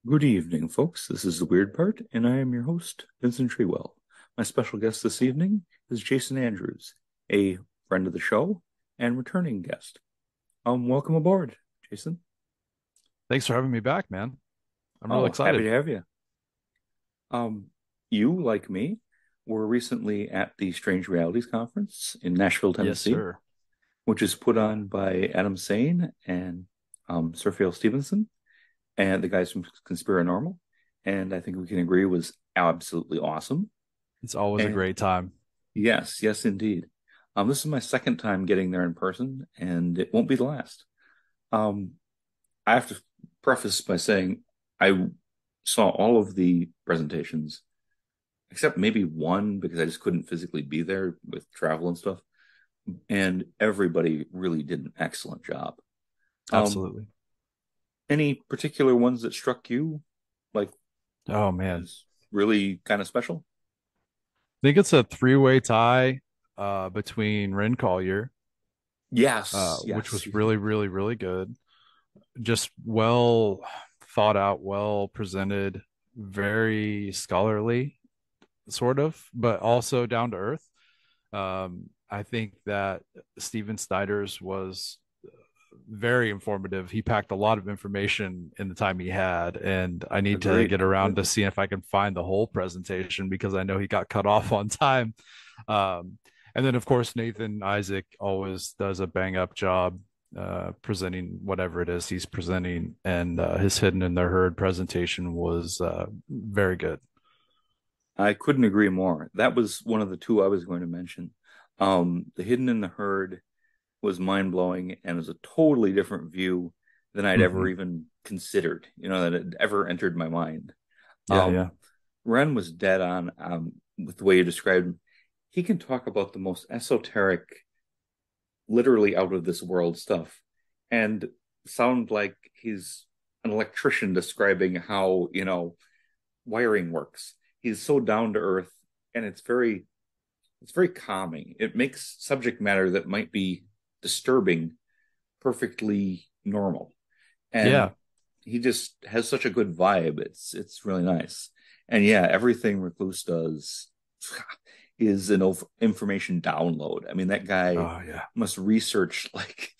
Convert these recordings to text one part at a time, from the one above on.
Good evening, folks. This is The Weird Part, and I am your host, Vincent Treewell. My special guest this evening is Jason Andrews, a friend of the show and returning guest. Welcome aboard, Jason. Thanks for having me back, man. I'm really Oh, happy excited. to have you. Um, you, like me, were recently at the Strange Realities Conference in Nashville, Yes, Tennessee, sir. which is put on by Adam Sane and Sir Stevenson and the guys from Conspiranormal. And I think we can agree was absolutely awesome. It's always a And great time. yes, yes, indeed. This is my second time getting there in person, and it won't be the last. Um, I have to preface by saying I saw all of the presentations, except maybe one because I just couldn't physically be there with travel and stuff. And everybody really did an excellent job. Um, Absolutely. any particular ones that struck you, like Oh man. as really kind of special? I think it's a three-way tie between Ren Collier, Yes, which yes. was really, really, really good. Just well thought out, well presented, very scholarly, sort of, but also down to earth. I think that Steven Snyder's was very informative. He packed a lot of information in the time he had, and I need to Agreed get around to completely. seeing if I can find the whole presentation because I know he got cut off on time. Um, and then, of course, Nathan Isaac always does a bang up job presenting whatever it is he's presenting, and his Hidden in the Herd presentation was very good. I couldn't agree more. That was one of the two I was going to mention. The Hidden in the Herd was mind blowing and was a totally different view than I'd ever Mm-hmm. even considered, that had ever entered my mind. Yeah, yeah. Ren was dead on with the way you described him. He can talk about the most esoteric, literally out of this world stuff and sound like he's an electrician describing how, wiring works. He's so down to earth and it's very calming. It makes subject matter that might be disturbing perfectly normal. And Yeah. he just has such a good vibe. It's really nice. And yeah, everything Recluse does is an information download. I mean, that guy Oh, yeah. must research like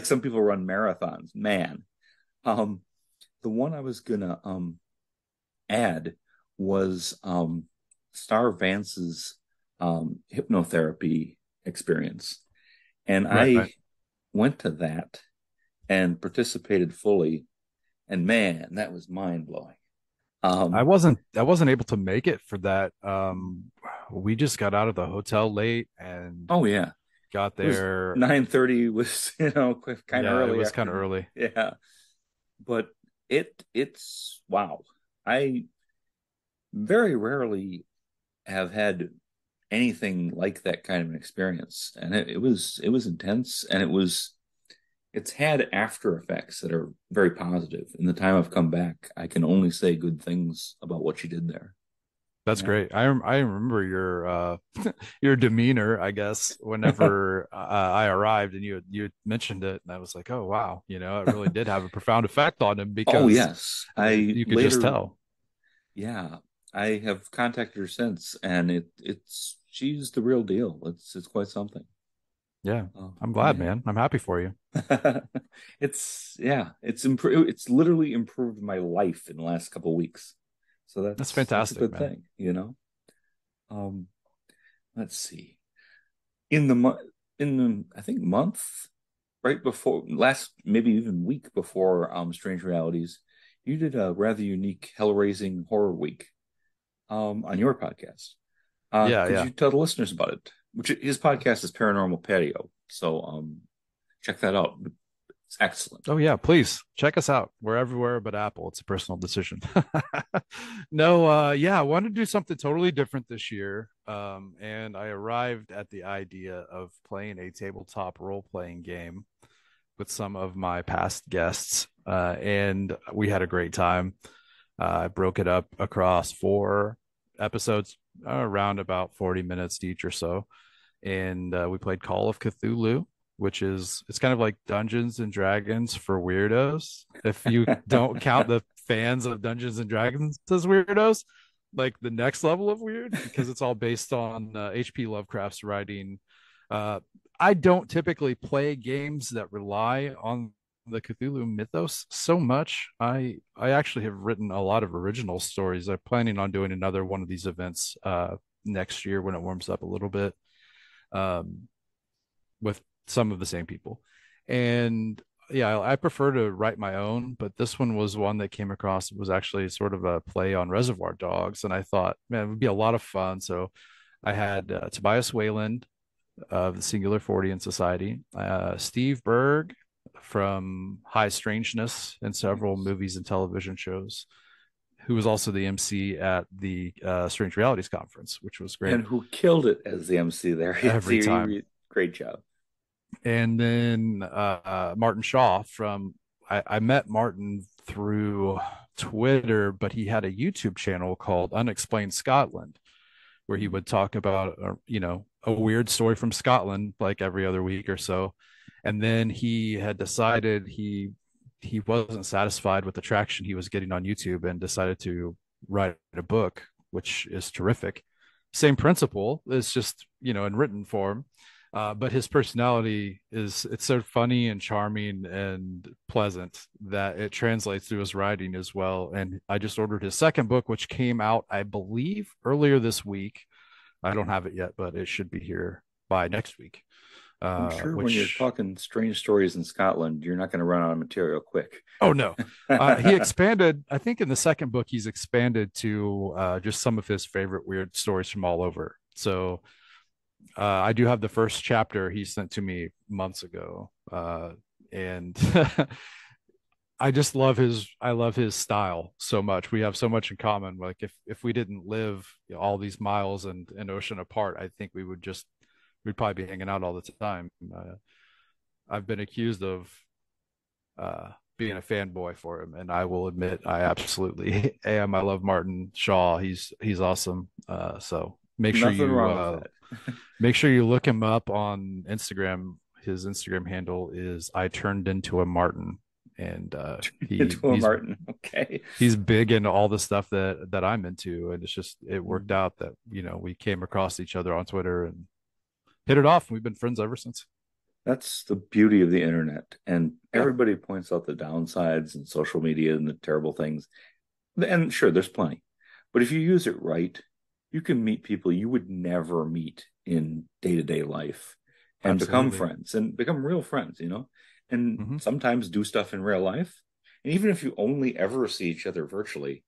some people run marathons. Man. Um the one I was gonna add was Star Vance's hypnotherapy experience. And Right, right. I went to that and participated fully. And man, that was mind blowing. I Um, wasn't I wasn't able to make it for that. We just got out of the hotel late and oh yeah, got it was there. 9:30 was kind of Yeah, it early was kind of afternoon. early. Yeah, but it's wow. I very rarely have had anything like that kind of an experience, and it was intense, and it's had after effects that are very positive. In the time I've come back, I can only say good things about what she did there. That's Yeah. great. I remember your your demeanor, I guess, whenever I arrived and you had mentioned it, and I was like, oh wow, it really did have a profound effect on him Oh because yes, I you could just later, tell. yeah, I have contacted her since, and it's she's the real deal. It's quite something. Yeah, Oh I'm glad, man, man. I'm happy for you. it's yeah, it's improved. It's literally improved my life in the last couple of weeks. So That's that's a fantastic, good man. thing. Um, let's see. In the month, in the I think month right before last, maybe even week before Strange Realities, you did a rather unique hell-raising horror week on your podcast. Yeah, Could yeah. you tell the listeners about it? Which his podcast is Paranormal Patio, so check that out. It's excellent. Oh yeah, please check us out. We're everywhere but Apple. It's a personal decision. No, yeah, I wanted to do something totally different this year. And I arrived at the idea of playing a tabletop role-playing game with some of my past guests. And we had a great time. I broke it up across four episodes, around about 40 minutes each or so. And we played Call of Cthulhu. which is it's kind of like Dungeons and Dragons for weirdos. If you don't count the fans of Dungeons and Dragons as weirdos, like the next level of weird, because it's all based on H.P. Lovecraft's writing. Uh, I don't typically play games that rely on the Cthulhu mythos so much. I actually have written a lot of original stories. I'm planning on doing another one of these events next year when it warms up a little bit, um, with some of the same people. And yeah, I prefer to write my own, but this one was one that came across. It was actually sort of a play on Reservoir Dogs, and I thought, man, it would be a lot of fun. So I had Tobias Wayland of the Singular Fortean Society, Steve Berg from High Strangeness and several Yes. movies and television shows, who was also the MC at the Strange Realities Conference, which was great And who killed it as the MC there. Yes, every time. great job. And then Martin Shaw from I met Martin through Twitter, but he had a YouTube channel called Unexplained Scotland, where he would talk about a weird story from Scotland like every other week or so. And then he had decided he wasn't satisfied with the traction he was getting on YouTube and decided to write a book, which is terrific. Same principle, it's just in written form. But his personality it's so funny and charming and pleasant that it translates through his writing as well. And I just ordered his second book, which came out, I believe, earlier this week. I don't have it yet, but it should be here by next week. I'm sure when you're Which talking strange stories in Scotland, you're not going to run out of material quick. Oh no, he expanded. I think in the second book he's expanded to just some of his favorite weird stories from all over. So I do have the first chapter he sent to me months ago, and I love his style so much. We have so much in common. Like if we didn't live all these miles and an ocean apart, I think we'd probably be hanging out all the time. I've been accused of being a fanboy for him, and I will admit I absolutely am. I love Martin Shaw. He's awesome. So Nothing wrong with that. make sure you look him up on Instagram. His Instagram handle is I turned into a Martin, and Into a Martin. Okay. he's big into all the stuff that I'm into, and it worked Mhm. out that we came across each other on Twitter and hit it off. We've been friends ever since. That's the beauty of the internet. And Yeah, everybody points out the downsides and social media and the terrible things. And sure, there's plenty. But if you use it right, you can meet people you would never meet in day-to-day life and become absolutely. friends and become real friends, and Hmm. sometimes do stuff in real life. And even if you only ever see each other virtually,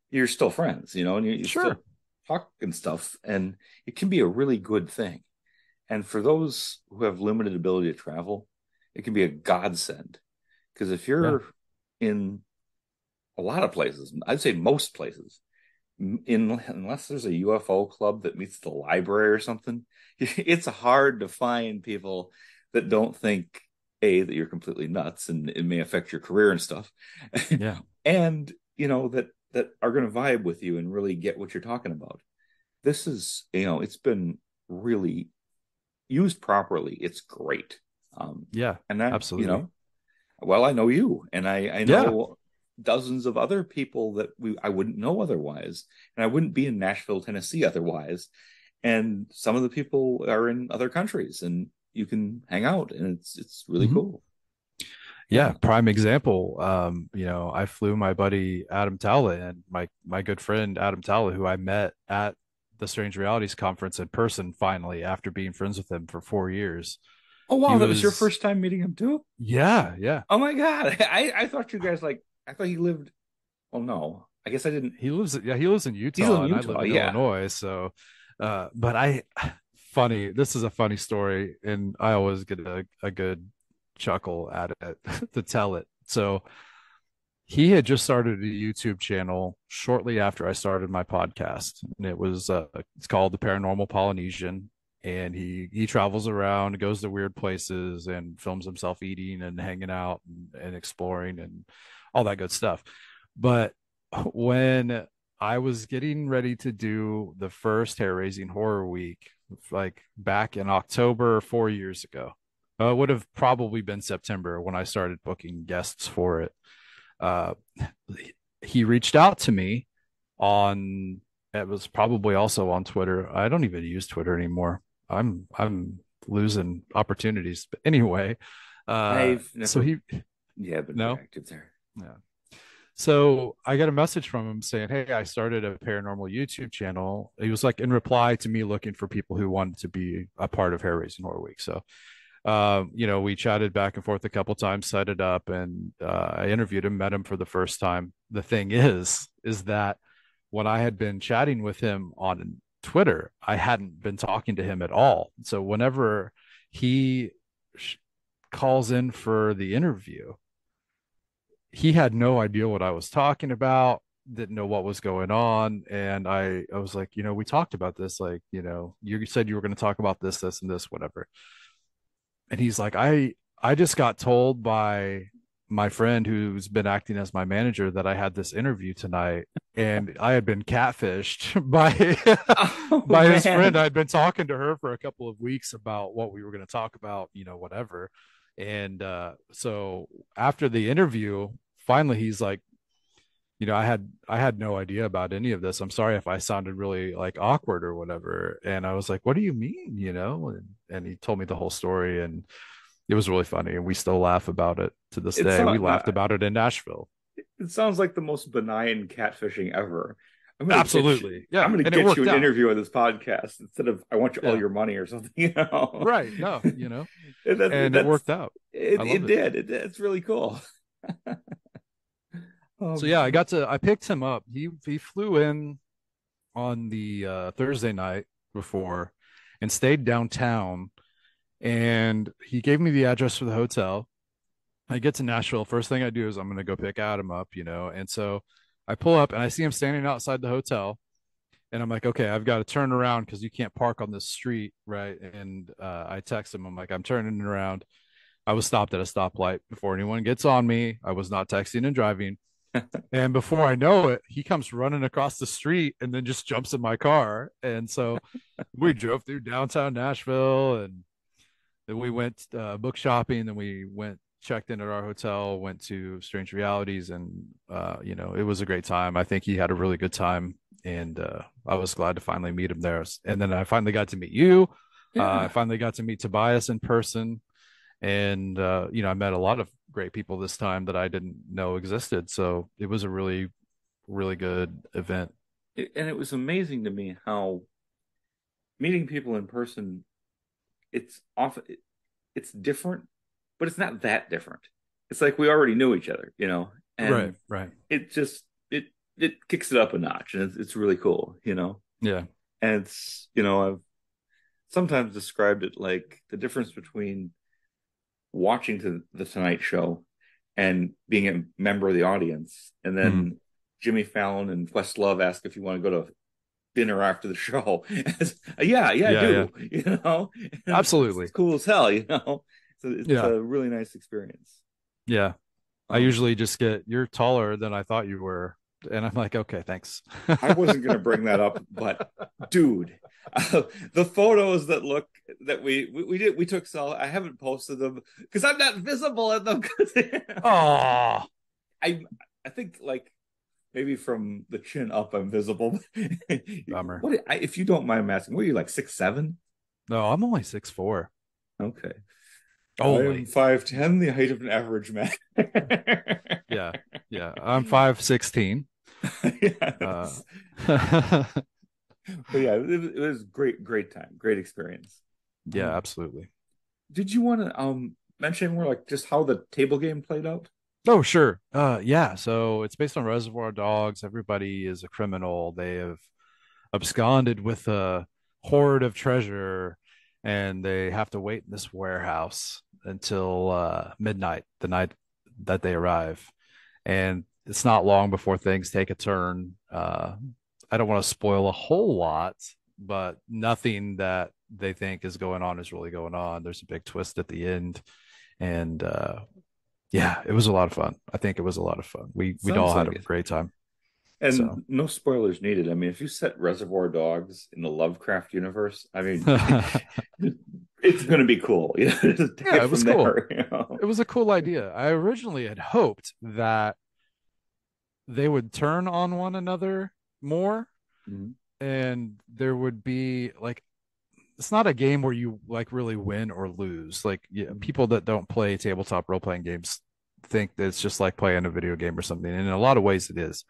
you're still friends, and you Sure. still talk and stuff. And it can be a really good thing. And for those who have limited ability to travel, it can be a godsend. Because if Yeah. you're in a lot of places, I'd say most places, unless there's a UFO club that meets the library or something, it's hard to find people that don't think that you're completely nuts and it may affect your career and stuff, Yeah. and that are going to vibe with you and really get what you're talking about. This is it's been really used properly. It's great, Yeah. and that Absolutely. well, I know you, and I Yeah. know dozens of other people that I wouldn't know otherwise, and I wouldn't be in Nashville, Tennessee otherwise. And some of the people are in other countries, and you can hang out, and it's really Hmm. cool. Yeah. Yeah. Prime example. I flew my buddy Adam Towle and my good friend Adam Towle, who I met at the Strange Realities conference in person finally after being friends with him for 4 years. Oh He wow, that was your was first time meeting him too. Yeah, yeah. Oh my God, I thought you guys I thought he lived. Well, no, I guess I didn't. He lives in He's in Utah and I live Utah. in Yeah. Illinois. So but this is a funny story and I always get a good chuckle at it to tell it. So he had just started a YouTube channel shortly after I started my podcast, and it's called The Paranormal Polynesian. And he travels around, goes to weird places, and films himself eating and hanging out and exploring and all that good stuff. But when I was getting ready to do the first hair raising horror week, like back in October 4 years ago, It would have probably been September when I started booking guests for it. Uh, he reached out to me on, it was probably also on Twitter. I don't even use Twitter anymore. I'm losing opportunities. But anyway, I've so never, he yeah, been very no, active there. yeah. So I got a message from him saying, "Hey, I started a paranormal YouTube channel." He was like in reply to me looking for people who wanted to be a part of Hair Raising Horror Week. So we chatted back and forth a couple times, set it up, and I interviewed him, met him for the first time. The thing is that when I had been chatting with him on Twitter, I hadn't been talking to him at all. So whenever he calls in for the interview, he had no idea what I was talking about, didn't know what was going on. And I was like, we talked about this, like, you said you were going to talk about this, and this, whatever. And he's like, I just got told by my friend who's been acting as my manager that I had this interview tonight, and I had been catfished by Oh by his friend. man. I'd been talking to her for a couple of weeks about what we were going to talk about, whatever. And so after the interview, finally he's like, I had no idea about any of this. I'm sorry if I sounded really like awkward or whatever. And I was like, what do you mean? And he told me the whole story, and it was really funny. And we still laugh about it to this It's day. We not, laughed about it in Nashville. it sounds like the most benign catfishing ever. Absolutely. I'm Yeah. gonna And it get you worked an out. interview on this podcast instead of I want you all Yeah. your money or something, you know. Right. No, And and it that's worked out. I it love it. did. It's really cool. So yeah, Um, I picked him up. He flew in on the Thursday night before and stayed downtown, and he gave me the address for the hotel. I get to Nashville. First thing I do is I'm going to go pick Adam up, and so I pull up and I see him standing outside the hotel, and I'm like, okay, I've got to turn around because you can't park on this street, right? And I text him, I'm like, I'm turning around. I was stopped at a stoplight before anyone gets on me. I was not texting and driving. And before I know it, he comes running across the street and then just jumps in my car. And so we drove through downtown Nashville, and then we went book shopping. Then we went, checked in at our hotel, went to Strange Realities, and it was a great time. I think he had a really good time, and I was glad to finally meet him there. And then I finally got to meet you. I yeah. finally got to meet Tobias in person, and I met a lot of great people this time that I didn't know existed. So it was a really, really good event. And it was amazing to me how meeting people in person, it's often it's different, but it's not that different. It's like we already knew each other, Right, and right. it just it kicks it up a notch, and it's really cool. Yeah. And I've sometimes described it like the difference between watching the Tonight Show and being a member of the audience, and Mm. then Jimmy Fallon and Questlove ask if you want to go to dinner after the show. Yeah, I Yeah, yeah. do. It's Absolutely. cool as hell. So it's Yeah. a really nice experience. Yeah. I Um, usually just get, you're taller than I thought you were. And I'm like, okay, thanks. I wasn't going to bring that up, but dude, the photos we took, so I haven't posted them because I'm not visible in them. Oh, I I think like maybe from the chin up I'm visible. bummer. If you don't mind me asking, what are you like 6'7"? No, I'm only 6'4". Okay. I am Only. 5'10", the height of an average man. Yeah. Yeah. I'm 5'16". Uh, Yes. But yeah, it was great time, great experience. yeah, Um, absolutely. did you want to mention more like just how the table game played out? Oh, sure. Yeah. So it's based on Reservoir Dogs. Everybody is a criminal. They have absconded with a hoard of treasure, and they have to wait in this warehouse until midnight, the night that they arrive. And it's not long before things take a turn. I don't want to spoil a whole lot, but nothing that they think is going on is really going on. There's a big twist at the end, and yeah, it was a lot of fun. I think it was a lot of fun. We'd Sounds all had a like it. great time. So And no spoilers needed. I mean, if you set Reservoir Dogs in the Lovecraft universe, I mean, It's going to be cool. Just take Yeah, it it was from cool. there. You know? It was a cool idea. I originally had hoped that they would turn on one another more, Mhm. and there would be like, it's not a game where you like really win or lose. Like, yeah, people that don't play tabletop role playing games think that it's just like playing a video game or something. And in a lot of ways it is.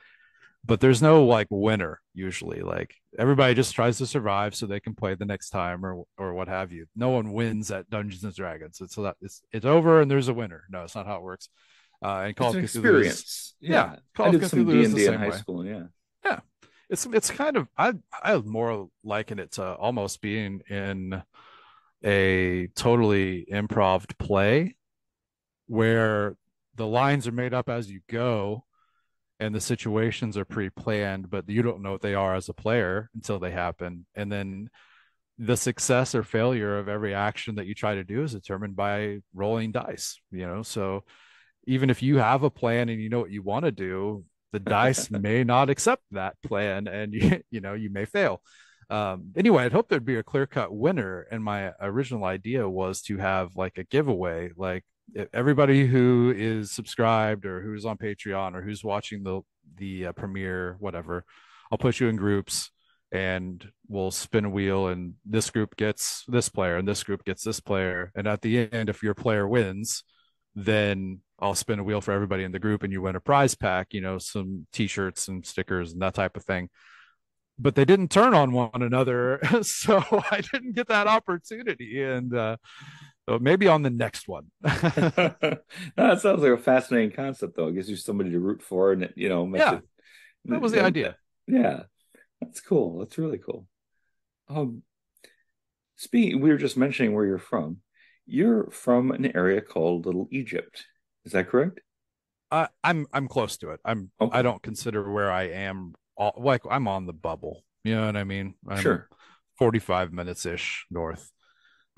But there's no like winner usually. Like everybody just tries to survive so they can play the next time or what have you. No one wins at Dungeons and Dragons. It's over and there's a winner. No, it's not how it works. And Call It's of an Cthulhu is, experience. yeah, Yeah. I Call of did some Cthulhu is the D&D in same high way. school. Yeah. Yeah, it's kind of, I more liken it to almost being in a totally improv play where the lines are made up as you go and the situations are pre-planned, but you don't know what they are as a player until they happen. And then the success or failure of every action that you try to do is determined by rolling dice, So even if you have a plan and you know what you want to do, the dice may not accept that plan and you may fail. Anyway, I'd hope there'd be a clear-cut winner, and my original idea was to have like a giveaway, like everybody who is subscribed or who's on Patreon or who's watching the premiere, whatever, I'll put you in groups and we'll spin a wheel, and this group gets this player and this group gets this player, and at the end, if your player wins, then I'll spin a wheel for everybody in the group and you win a prize pack, some t-shirts and stickers and that type of thing. But they didn't turn on one another. So I didn't get that opportunity. And maybe on the next one. No, that sounds like a fascinating concept, though. It gives you somebody to root for, and it, makes Yeah, it. that was the idea. Yeah, that's cool. That's really cool. Um, Speaking, we were just mentioning where you're from. You're from an area called Little Egypt. Is that correct? I'm close to it. I Okay, don't consider where I am like I'm on the bubble. You know what I mean? I'm sure. 45 minutes ish north.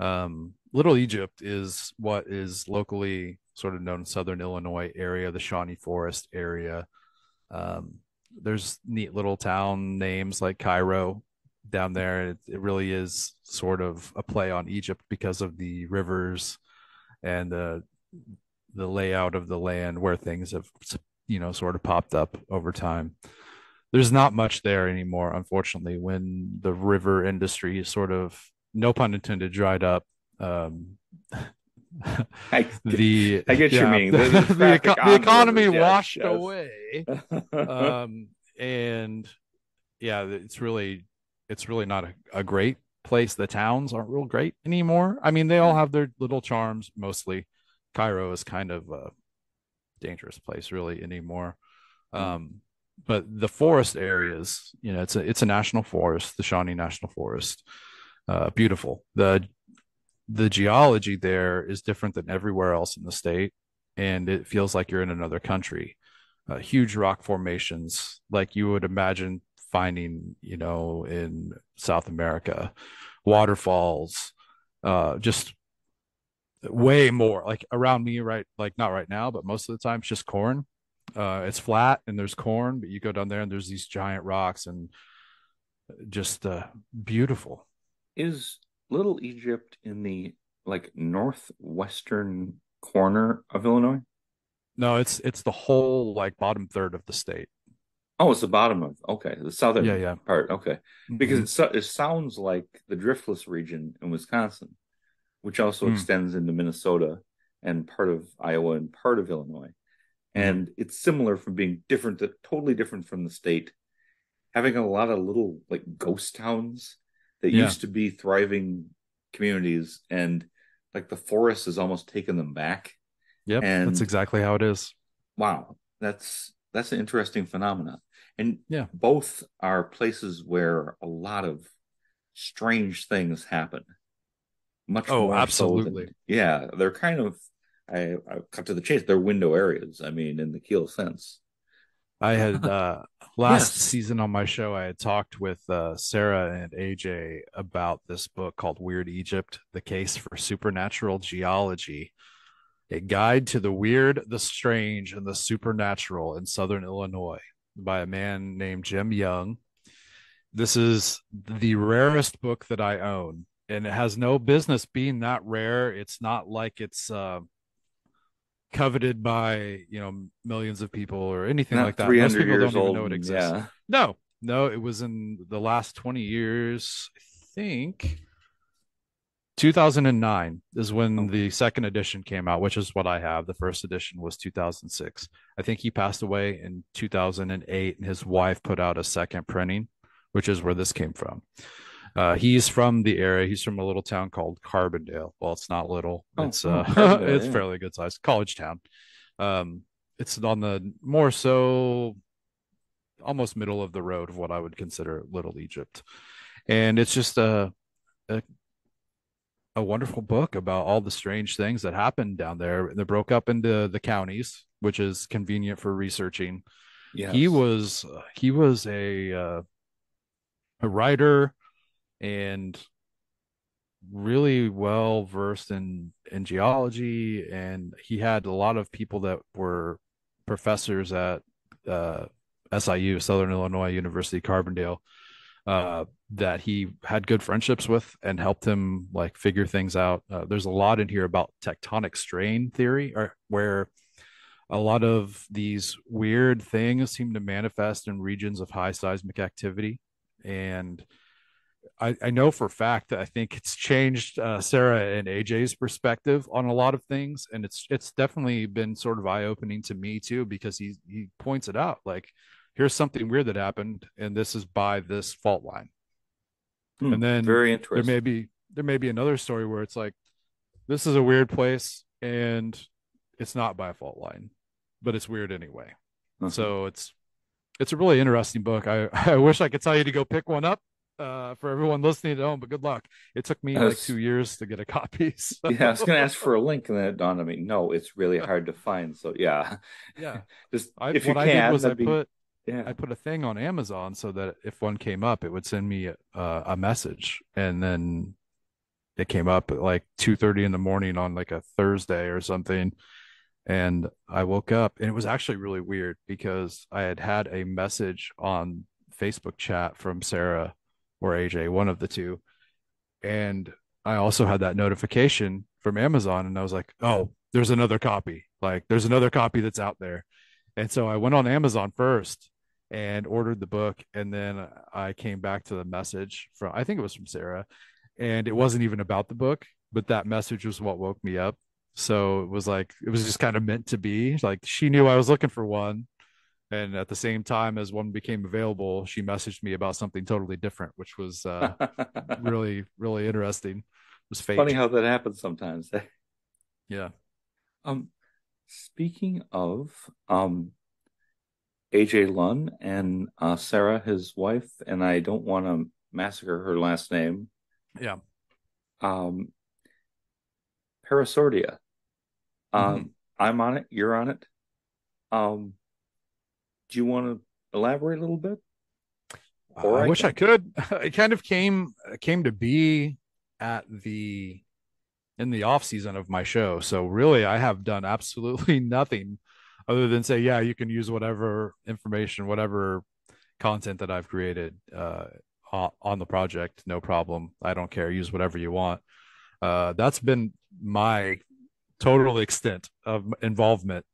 Little Egypt is what is locally sort of known in Southern Illinois area, the Shawnee Forest area. Um, there's neat little town names like Cairo down there. It really is sort of a play on Egypt because of the rivers and the layout of the land where things have sort of popped up over time. There's not much there anymore, unfortunately, when the river industry sort of, no pun intended, dried up. um I the I get your yeah meaning. The traffic the on the economy rivers. Yes, washed yes. away. And yeah, it's really not a great place. The towns aren't real great anymore. I mean, they all have their little charms. Mostly Cairo is kind of a dangerous place really anymore. um but the forest areas, it's a national forest, the Shawnee National Forest. Beautiful. The geology there is different than everywhere else in the state, and it feels like you're in another country. Huge rock formations, like you would imagine finding, in South America. Waterfalls, just way more like around me, right? Like not right now, but most of the time it's just corn. It's flat and there's corn, but you go down there and there's these giant rocks and just beautiful. Is Little Egypt in the like northwestern corner of Illinois? No, it's the whole like bottom third of the state. Oh, it's the bottom of, okay, the Yeah, southern yeah. part. Okay, because Mm-hmm. it sounds like the driftless region in Wisconsin, which also Mm, extends into Minnesota and part of Iowa and part of Illinois. mm. And it's similar from being different, totally different from the state, having a lot of little like ghost towns that Yeah. used to be thriving communities, and like the forest has almost taken them back. Yep, that's And exactly how it is. wow, that's an interesting phenomenon. And Yeah. both are places where a lot of strange things happen, much Oh, more so than, absolutely. yeah, they're kind of, I cut to the chase, they're window areas. I mean, in the Keel sense. I had last Yes. season on my show, I had talked with Sarah and AJ about this book called Weird Egypt: The Case for Supernatural Geology, a guide to the weird, the strange, and the supernatural in Southern Illinois by a man named Jim Young. This is the rarest book that I own. and it has no business being that rare. It's not like it's coveted by millions of people or anything like Not that. Most 300 people years don't even old, know it and exists. yeah. No, no, it was in the last 20 years. I think 2009 is when Okay. the second edition came out, which is what I have. The first edition was 2006. I think he passed away in 2008, and his wife put out a second printing, which is where this came from. He's from the area. He's from a little town called Carbondale. Well, it's not little. Oh, It's oh, Carbondale, it's yeah. fairly good size college town. Um, it's on the more so almost middle of the road of what I would consider Little Egypt, and it's just a a wonderful book about all the strange things that happened down there. They broke up into the counties, which is convenient for researching. He Yes. was he was a writer and really well versed in geology, and he had a lot of people that were professors at uh, SIU, Southern Illinois University, Carbondale, that he had good friendships with and helped him like figure things out. There's a lot in here about tectonic strain theory, or where a lot of these weird things seem to manifest in regions of high seismic activity. And I know for a fact that I think it's changed Sarah and AJ's perspective on a lot of things, and it's definitely been sort of eye opening to me too, because he points it out like, here's something weird that happened, and this is by this fault line. Hmm. And then Very there may interesting. be there may be another story where it's like, this is a weird place and it's not by a fault line, but it's weird anyway. Uh-huh. So it's a really interesting book. I wish I could tell you to go pick one up for everyone listening at home, but good luck. It took me I like was, 2 years to get a copy. So yeah, I was going to ask for a link, and then it dawned on me, no, it's really hard to find. So yeah, yeah, just I if you what I did can, was that'd be, yeah. I put a thing on Amazon so that if one came up, it would send me a message, and then it came up at like 2:30 in the morning on like a Thursday or something. And I woke up, and it was actually really weird because I had had a message on Facebook chat from Sarah or AJ, one of the two. And I also had that notification from Amazon, and I was like, oh, there's another copy. Like, there's another copy that's out there. And so I went on Amazon first and ordered the book. And then I came back to the message from, I think it was from Sarah, and it wasn't even about the book, but that message was what woke me up. So it was like, it was just kind of meant to be. Like, she knew I was looking for one. And at the same time as one became available, she messaged me about something totally different, which was really, really interesting. It was Funny fate. how that happens sometimes. Yeah. Um, Speaking of AJ Lunn and Sarah, his wife, and I don't want to massacre her last name. Yeah. Um, Parasordia. Mm-hmm. I'm on it. You're on it. Um, do you want to elaborate a little bit, or I I wish I can? could. It kind of came to be at the in the off season of my show. So really, I have done absolutely nothing other than say, yeah, you can use whatever information, whatever content that I've created on the project. No problem. I don't care. Use whatever you want. That's been my total extent of involvement,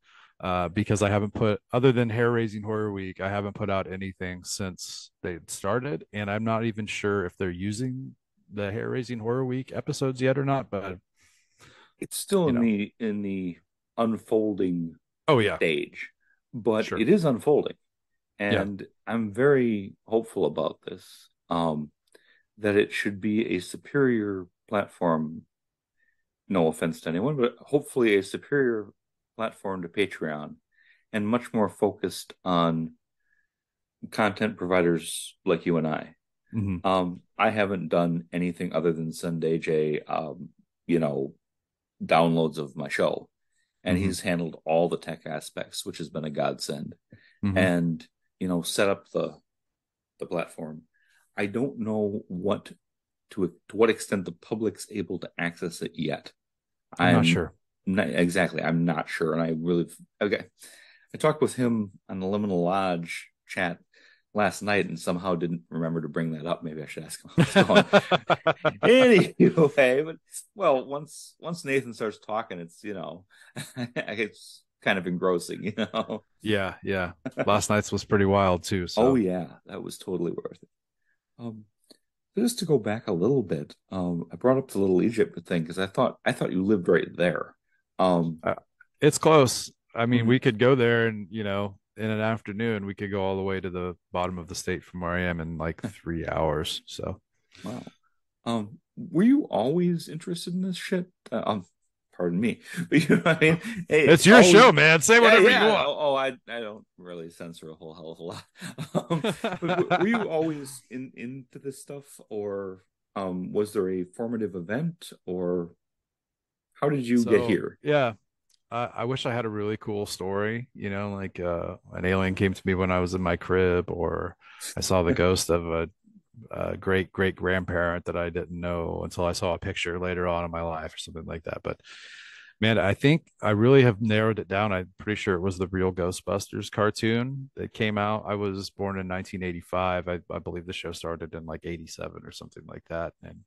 because I haven't put, other than Hair Raising Horror Week, I haven't put out anything since they started, and I'm not even sure if they're using the Hair Raising Horror Week episodes yet or not. But It's still you know, in the unfolding oh yeah, stage, but sure, it is unfolding, yeah, and I'm very hopeful about this. That it should be a superior platform. No offense to anyone, but hopefully a superior platform to Patreon, and much more focused on content providers like you and I. mm-hmm, I haven't done anything other than send AJ, you know, downloads of my show, and mm-hmm, he's handled all the tech aspects, which has been a godsend, mm-hmm. and set up the platform. I don't know to what extent the public's able to access it yet. I'm not I'm sure. not exactly. I'm not sure, and I really okay. I talked with him on the Liminal Lodge chat last night and somehow didn't remember to bring that up. Maybe I should ask him how it's going. Anyway, but well, once Nathan starts talking, it's it's kind of engrossing. Yeah, yeah. Last night's was pretty wild too. Oh So yeah, that was totally worth it. Um, just to go back a little bit, I brought up the Little Egypt thing because I thought you lived right there. Um, uh, it's close. I mean, mhm. we could go there and, in an afternoon, we could go all the way to the bottom of the state from where I am in like 3 hours. So, Wow. Were you always interested in this shit? Pardon me, but you know what I mean? Hey, it's your always, show, man. Say yeah, whatever you yeah. want. I don't really censor a whole hell of a lot. But were you always into this stuff, or was there a formative event, or how did you get So, here? yeah, I wish I had a really cool story, like an alien came to me when I was in my crib, or I saw the ghost of a great great grandparent that I didn't know until I saw a picture later on in my life or something like that. But man, I think I really have narrowed it down. I'm pretty sure it was the real Ghostbusters cartoon that came out. I was born in 1985. I believe the show started in like 87 or something like that. And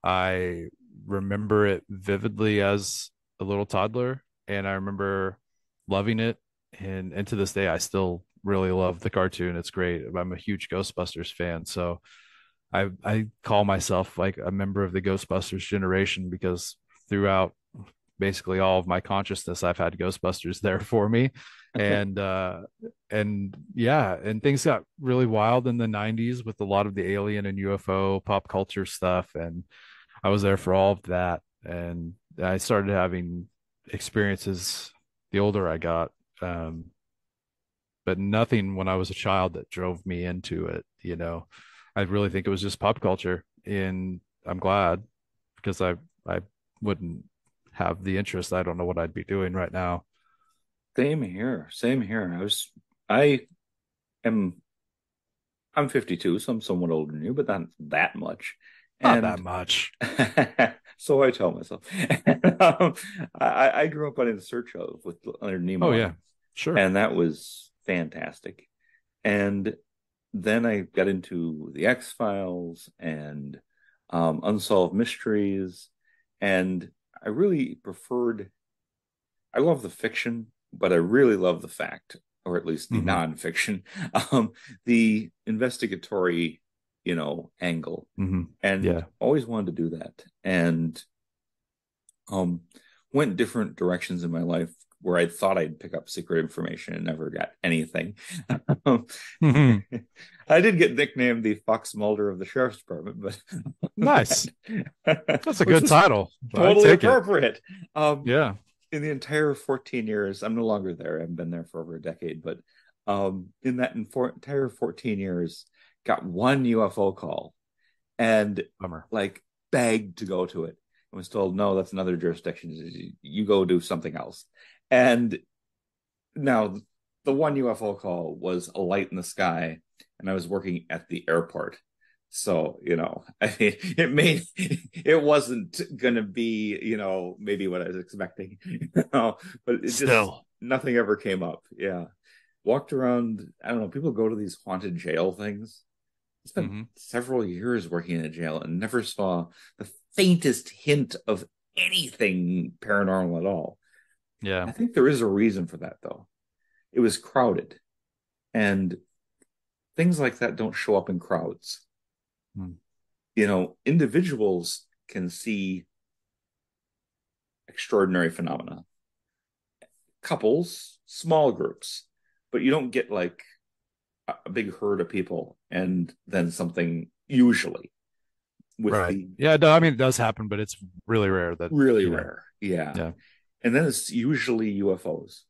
I remember it vividly as a little toddler, and I remember loving it. And to this day, I still really love the cartoon. It's great. I'm a huge Ghostbusters fan, so I call myself like a member of the Ghostbusters generation because throughout basically all of my consciousness, I've had Ghostbusters there for me. And and yeah, and things got really wild in the 90s with a lot of the alien and UFO pop culture stuff. And I was there for all of that. And I started having experiences the older I got. But nothing when I was a child that drove me into it. I really think it was just pop culture. And I'm glad because I wouldn't have the interest. I don't know what I'd be doing right now. Same here. Same here. I am I'm 52, so I'm somewhat older than you, but not that much. Not that And much. so I tell myself. um, I grew up on In Search of with Leonard Oh yeah, Nimoy, sure. and that was fantastic. And then I got into the X-Files and Unsolved Mysteries, and I really preferred. I love the fiction, but I really love the fact, or at least the Mm-hmm. nonfiction, um, the investigatory, angle, Mm-hmm. and Yeah. always wanted to do that. And um, went different directions in my life where I thought I'd pick up secret information and never got anything. Um, Mm-hmm. I did get nicknamed the Fox Mulder of the Sheriff's Department, but Nice. That's a which good was title. I'd totally take it. appropriate. Yeah. In the entire 14 years, I'm no longer there. I haven't been there for over a decade, but in that entire 14 years, got one UFO call and Bummer. like begged to go to it. I was told, no, that's another jurisdiction. You go do something else. And now the one UFO call was a light in the sky, and I was working at the airport. So, I mean, it wasn't gonna be, maybe what I was expecting, but it just Still. nothing ever came up. Yeah. Walked around, I don't know, people go to these haunted jail things. I spent Mm-hmm. several years working in a jail and never saw the faintest hint of anything paranormal at all. Yeah. I think there is a reason for that, though. It was crowded, and things like that don't show up in crowds. Mm. Individuals can see extraordinary phenomena, couples, small groups, but you don't get like a big herd of people and then something usually with Right. the Yeah. No, I mean, it does happen, but it's really rare that, really you know, rare. Yeah. yeah. And then it's usually UFOs,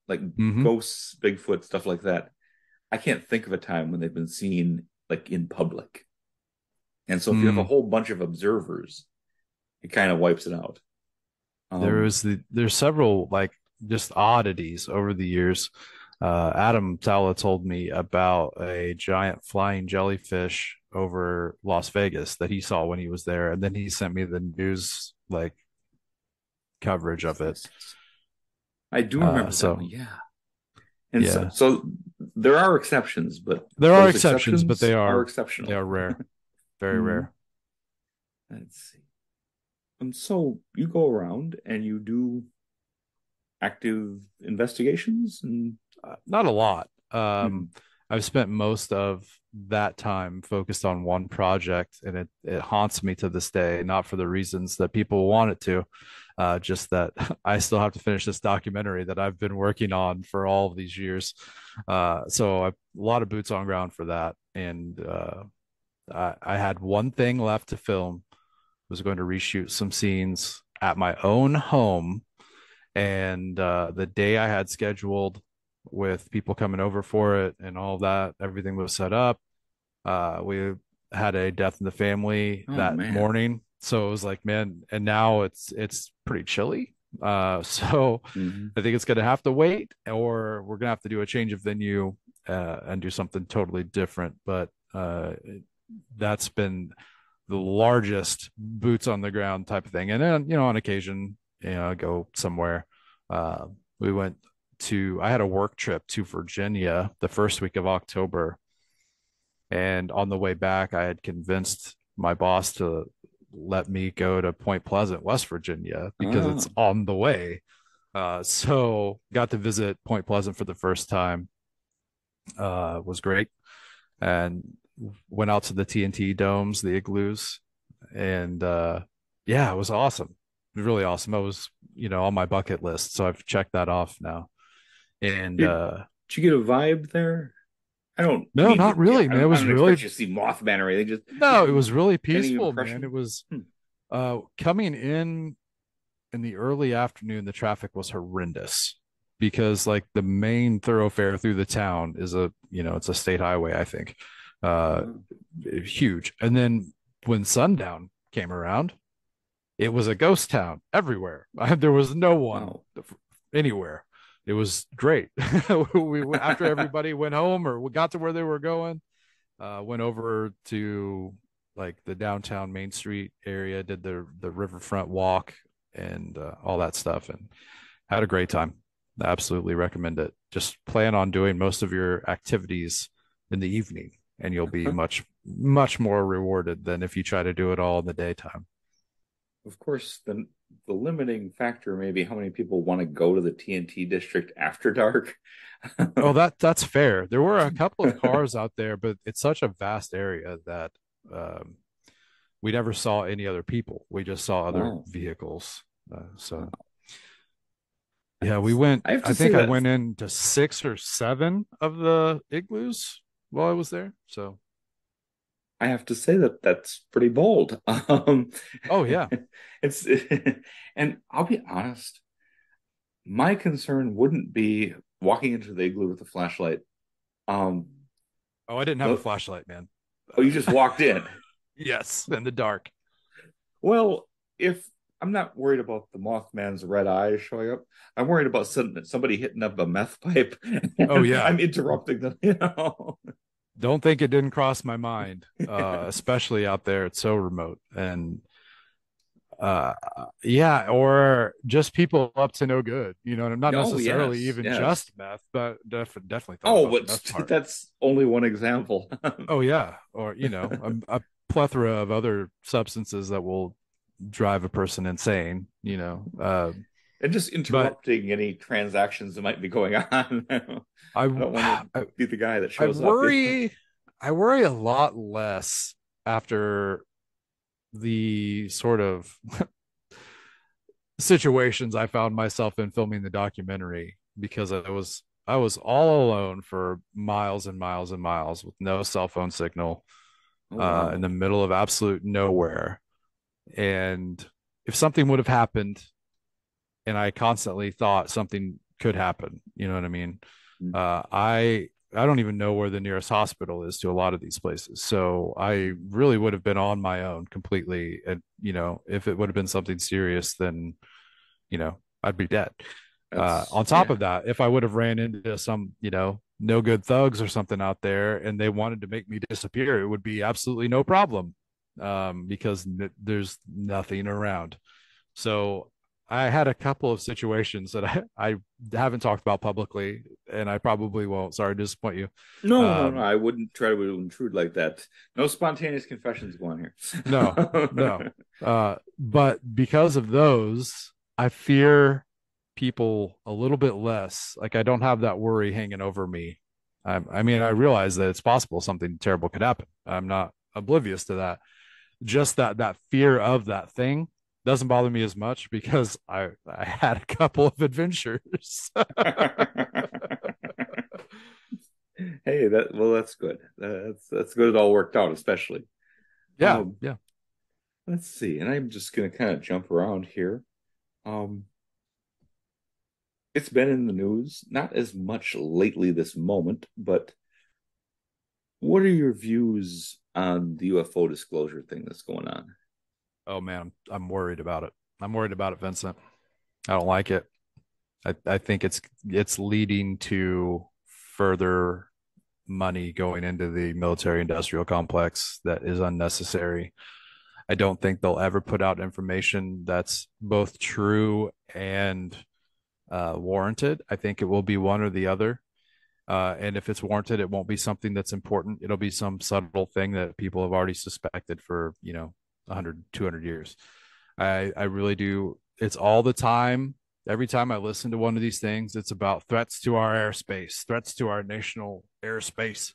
like Mm-hmm. ghosts, Bigfoot, stuff like that. I can't think of a time when they've been seen like in public. And so if you have a Mm. whole bunch of observers, it kind of wipes it out. Um, There's several like just oddities over the years. Adam Tala told me about a giant flying jellyfish over Las Vegas that he saw when he was there, and then he sent me the news like coverage yes, of it. yes, yes. I do remember that one. So Yeah. And so, yeah, so there are exceptions, but There are those exceptions, but exceptions are exceptional. they are rare, very Mhm. rare. Let's see. So you go around and you do active investigations and Not a lot. hmm. I've spent most of that time focused on one project, and it haunts me to this day. Not for the reasons that people want it to, just that I still have to finish this documentary that I've been working on for all of these years. So a lot of boots on ground for that, and I had one thing left to film. Was going to reshoot some scenes at my own home, and the day I had scheduled with people coming over for it and all of that, everything was set up. We had a death in the family Oh that man. morning, so it was like, man, and now it's pretty chilly. So Hmm. I think it's going to have to wait, or we're going to have to do a change of venue and do something totally different. But that's been the largest boots on the ground type of thing. And then, on occasion, I go somewhere. Uh, we went I had a work trip to Virginia the first week of October. And on the way back, I had convinced my boss to let me go to Point Pleasant, West Virginia, because it's Oh. on the way. So got to visit Point Pleasant for the first time. Was great. And went out to the TNT domes, the igloos, and yeah, it was awesome. It was really awesome. I was, on my bucket list, so I've checked that off now. And Did, did you get a vibe there? I don't no, need not to, yeah, really, man. It I was don't really expect you to see Mothman or anything. Just no, it was really any peaceful, man. It impression? was Hmm. coming in the early afternoon, the traffic was horrendous because like the main thoroughfare through the town is it's a state highway, I think. Uh Oh. Huge. And then when sundown came around, it was a ghost town everywhere. There was no one Wow. anywhere. It was great. We after everybody went home or we got to where they were going, went over to like the downtown Main Street area, did the riverfront walk and all that stuff, and had a great time. Absolutely recommend it. Just plan on doing most of your activities in the evening, and you'll be much more rewarded than if you try to do it all in the daytime. Of course, the limiting factor may be how many people want to go to the TNT district after dark. Oh, that's fair. There were a couple of cars out there, but it's such a vast area that um, we never saw any other people. We just saw other Oh, vehicles. So wow. yeah, we went. I have I to say think I that went into 6 or 7 of the igloos while I was there. So that's pretty bold. oh yeah. It's and I'll be honest, my concern wouldn't be walking into the igloo with a flashlight. Um, Oh, I didn't have a the flashlight, man. oh, you just walked in. Yes, in the dark. Well, if I'm not worried about the Mothman's red eyes showing up, I'm worried about somebody hitting up a meth pipe Oh and yeah. I'm interrupting them. Don't think it didn't cross my mind, especially out there. It's so remote. And uh yeah, or just people up to no good, not Oh, necessarily yes, even yes. just meth, but definitely thought Oh, about the but meth part. that's only one example. Oh yeah, or a plethora of other substances that will drive a person insane, And just but interrupting any transactions that might be going on. I I don't want to I, be the guy that I shows up. worry I worry a lot less after the sort of situations I found myself in filming the documentary because I was all alone for miles and miles and miles with no cell phone signal Oh, in wow. the middle of absolute nowhere. And if something would have happened, and I constantly thought something could happen, you know what I mean? Mm. I don't even know where the nearest hospital is to a lot of these places. So I really would have been on my own completely. And, if it would have been something serious, then I'd be dead. That's, On top yeah. of that, if I would have ran into some, no good thugs or something out there and they wanted to make me disappear, it would be absolutely no problem because there's nothing around. So I had a couple of situations that I haven't talked about publicly, and I probably won't. Sorry to disappoint you. No, no, no. Um, I wouldn't try to intrude like that. No spontaneous confessions going no, no. here. But because of those, I fear people a little bit less. Like I don't have that worry hanging over me. I mean, I realize that it's possible something terrible could happen. I'm not oblivious to that. Just that fear of that thing doesn't bother me as much because I had a couple of adventures. Hey, that's good. That's good. It all worked out, especially. Yeah, Um, yeah. let's see, and I'm just gonna kind of jump around here. Um, it's been in the news, not as much lately this moment, but what are your views on the UFO disclosure thing that's going on? Oh man, I'm worried about it. I'm worried about it, Vincent. I don't like it. I think it's leading to further money going into the military industrial complex that is unnecessary. I don't think they'll ever put out information that's both true and warranted. I think it will be one or the other. And if it's warranted, it won't be something that's important. It'll be some subtle thing that people have already suspected for, 100, 200 years. I really do. It's all the time. Every time I listen to one of these things, it's about threats to our airspace, threats to our national airspace.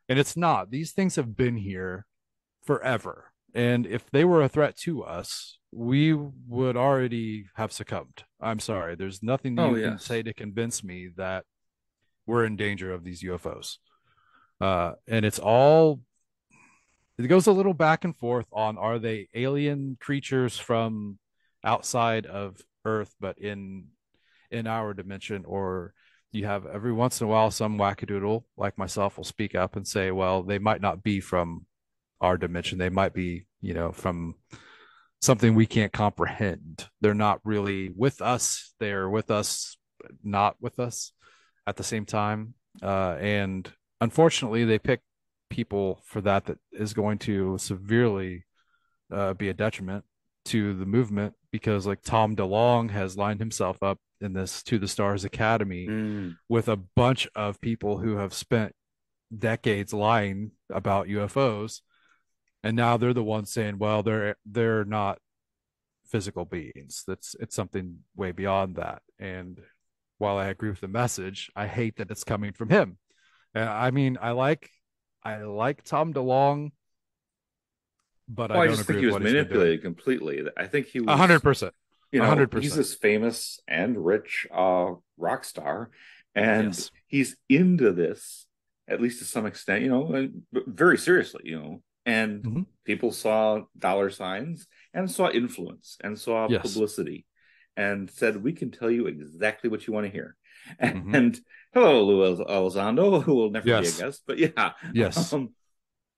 And it's not. These things have been here forever. And if they were a threat to us, we would already have succumbed. I'm sorry. There's nothing Oh, you can yes. say to convince me that we're in danger of these UFOs. And it goes a little back and forth on are they alien creatures from outside of Earth, but in our dimension, or you have every once in a while some wackadoodle like myself will speak up and say, well, they might not be from our dimension. They might be, from something we can't comprehend. They're not really with us. They're with us, not with us at the same time. And unfortunately, they pick people for that is going to severely be a detriment to the movement because, like, Tom DeLong has lined himself up in this To the Stars Academy Mm. with a bunch of people who have spent decades lying about UFOs, and now they're the ones saying, "Well, they're not physical beings. It's something way beyond that." And while I agree with the message, I hate that it's coming from him. And I mean, I like Tom DeLong, but I Well, I don't just agree think he with was what he's been doing. manipulated completely. I think he A hundred was, percent, a hundred he's percent. this famous and rich rock star, and Yes. he's into this, at least to some extent, and very seriously, and Mm-hmm. people saw dollar signs and saw influence and saw Yes. publicity and said, we can tell you exactly what you want to hear. Mm-hmm. And hello, Lou Elizondo, who will never be a Yes. guest, but yeah. Yes. Um,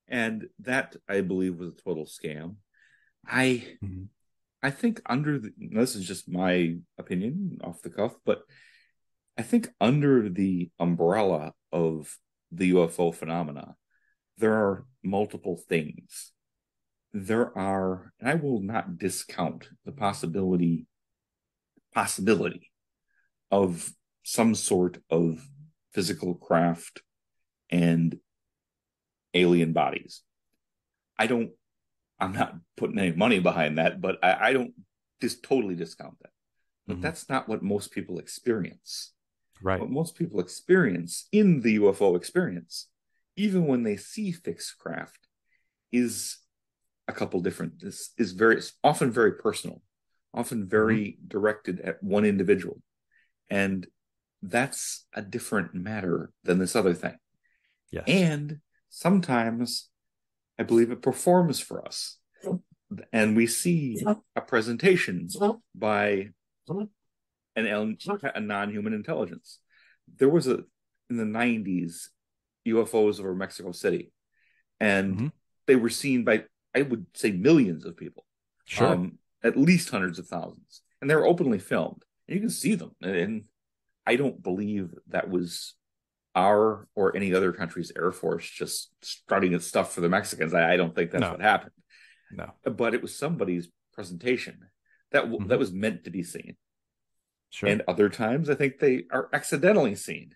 and that I believe was a total scam. I Mm-hmm. I think this is just my opinion off the cuff, but I think under the umbrella of the UFO phenomena, there are multiple things. There are, and I will not discount the possibility of some sort of physical craft and alien bodies. I don't I'm not putting any money behind that, but I don't just totally discount that. But Mm-hmm. that's not what most people experience. Right. What most people experience in the UFO experience, even when they see fixed craft, is a couple different. This is very often very personal, often Mm-hmm. very directed at one individual, and that's a different matter than this other thing. Yes. And sometimes I believe it performs for us. And we see a presentation by a non-human intelligence. There was in the 90s UFOs over Mexico City, and Mm-hmm. they were seen by, I would say, millions of people, Sure. at least hundreds of thousands, and they were openly filmed. And you can see them, and I don't believe that was our or any other country's air force just strutting its stuff for the Mexicans. I don't think that's No. what happened, No. but it was somebody's presentation that Hmm. was meant to be seen. Sure. And other times, I think they are accidentally seen.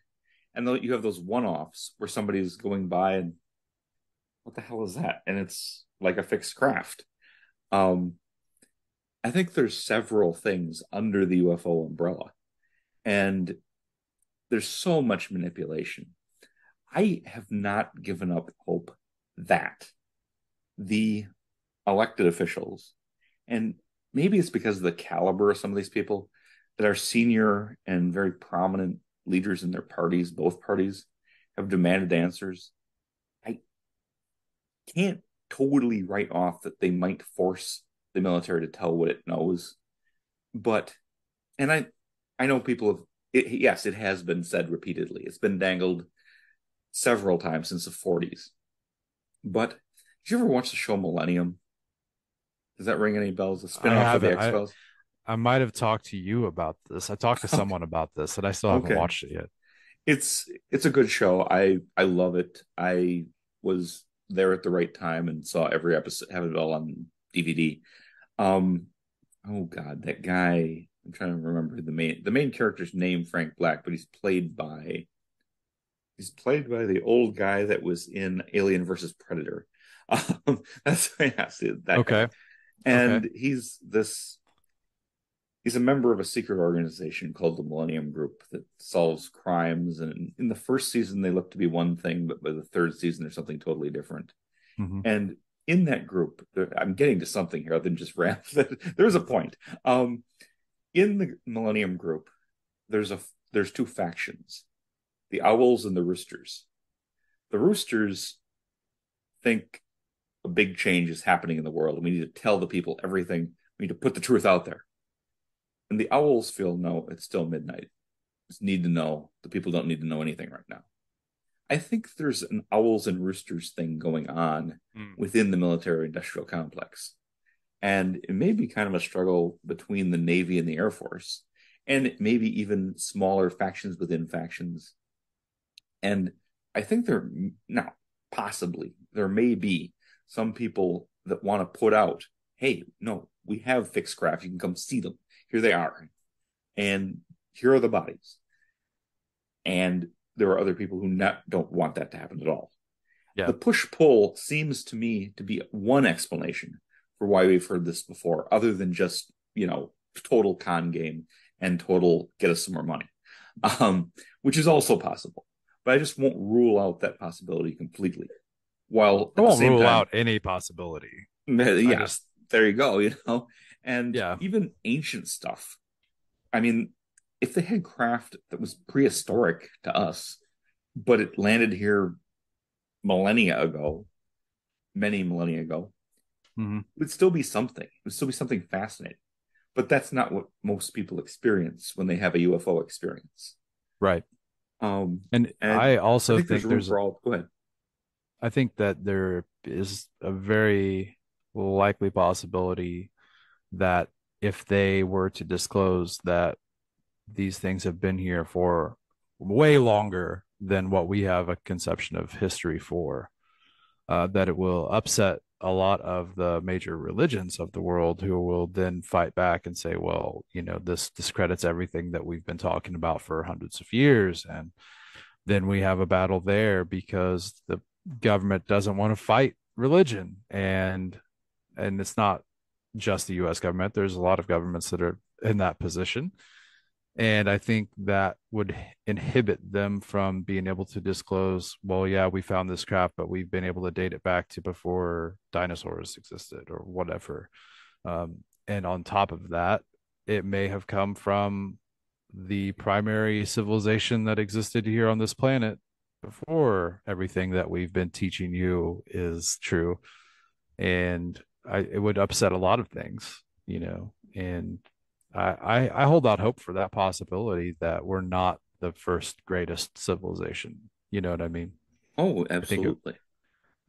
And you have those one-offs where somebody's going by and what the hell is that? And it's like a fixed craft. Um, I think there's several things under the UFO umbrella, and there's so much manipulation. I have not given up hope that the elected officials, and maybe it's because of the caliber of some of these people that are senior and very prominent leaders in their parties, both parties, have demanded answers. I can't totally write off that they might force the military to tell what it knows, but and I know people have yes, it has been said repeatedly. It's been dangled several times since the 40s. But did you ever watch the show Millennium? Does that ring any bells? A I spinoff of the haven't. X Files? I might have talked to you about this. I talked to Okay. someone about this, and I still haven't Okay. watched it yet. It's a good show. I love it. I was there at the right time and saw every episode, have it all on DVD. Um, oh God, that guy. I'm trying to remember the main character's name, Frank Black, but he's played by the old guy that was in Alien versus Predator. That's yes, that guy, Okay. Okay. and he's a member of a secret organization called the Millennium Group that solves crimes. And in the first season, they look to be one thing, but by the third season, they're something totally different. Hmm. And in that group, I'm getting to something here other than just rap. There's a point. In the Millennium Group, there's a there's two factions: the Owls and the Roosters. The Roosters think a big change is happening in the world, and we need to tell the people everything. We need to put the truth out there. And the Owls feel no, it's still midnight. Just need to know. The people don't need to know anything right now. I think there's an owls and roosters thing going on Mm. within the military industrial complex. And it may be kind of a struggle between the Navy and the Air Force, and maybe even smaller factions within factions. And I think there, now, possibly, there may be some people that want to put out, hey, no, we have fixed craft. You can come see them. Here they are. And here are the bodies. And there are other people who don't want that to happen at all. Yeah. The push pull seems to me to be one explanation for why we've heard this before, other than just, total con game and total get us some more money, which is also possible. But I just won't rule out that possibility completely. While I at the won't same rule time, out any possibility. I yeah, just, there you go. And yeah. even ancient stuff. I mean, if they had craft that was prehistoric to us, but it landed here millennia ago, many millennia ago, Hmm. it would still be something. It would still be something fascinating. But that's not what most people experience when they have a UFO experience. Right. Um, And and I I also think there's think room for all. Go ahead. I think that there is a very likely possibility that if they were to disclose that these things have been here for way longer than what we have a conception of history for, that it will upset a lot of the major religions of the world who will then fight back and say, well, this discredits everything that we've been talking about for hundreds of years. And then we have a battle there because the government doesn't want to fight religion. And it's not just the US government. There's a lot of governments that are in that position. And I think that would inhibit them from being able to disclose, well, yeah, we found this craft, but we've been able to date it back to before dinosaurs existed or whatever. And on top of that, it may have come from the primary civilization that existed here on this planet before everything that we've been teaching you is true. And it would upset a lot of things, and I hold out hope for that possibility that we're not the first greatest civilization. You know what I mean? Oh, I think it, absolutely.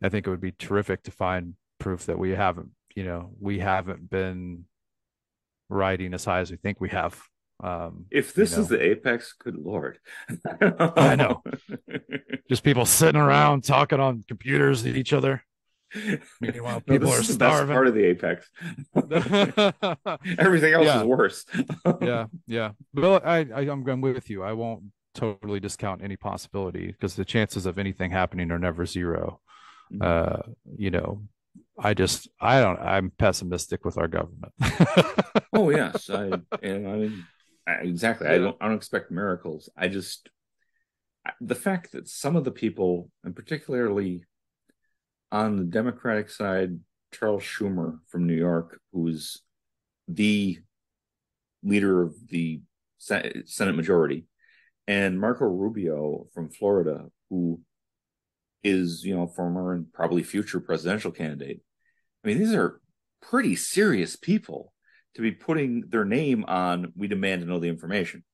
I think it would be terrific to find proof that we haven't been riding as high as we think we have. If You this is know, the apex, good lord. I know, just people sitting around talking on computers to each other. Meanwhile, No, people this are is the best starving. part of the apex. Everything else is Yeah, worse. yeah, yeah. But I'm with you. I won't totally discount any possibility because the chances of anything happening are never zero. Mhm. Uh, you know, I don't, I'm pessimistic with our government. Oh yes, I mean exactly. Yeah. I don't expect miracles. The fact that some of the people, and particularly on the Democratic side, Charles Schumer from New York, who's the leader of the Senate majority, and Marco Rubio from Florida, who is, former and probably future presidential candidate. I mean, these are pretty serious people to be putting their name on "We demand to know the information"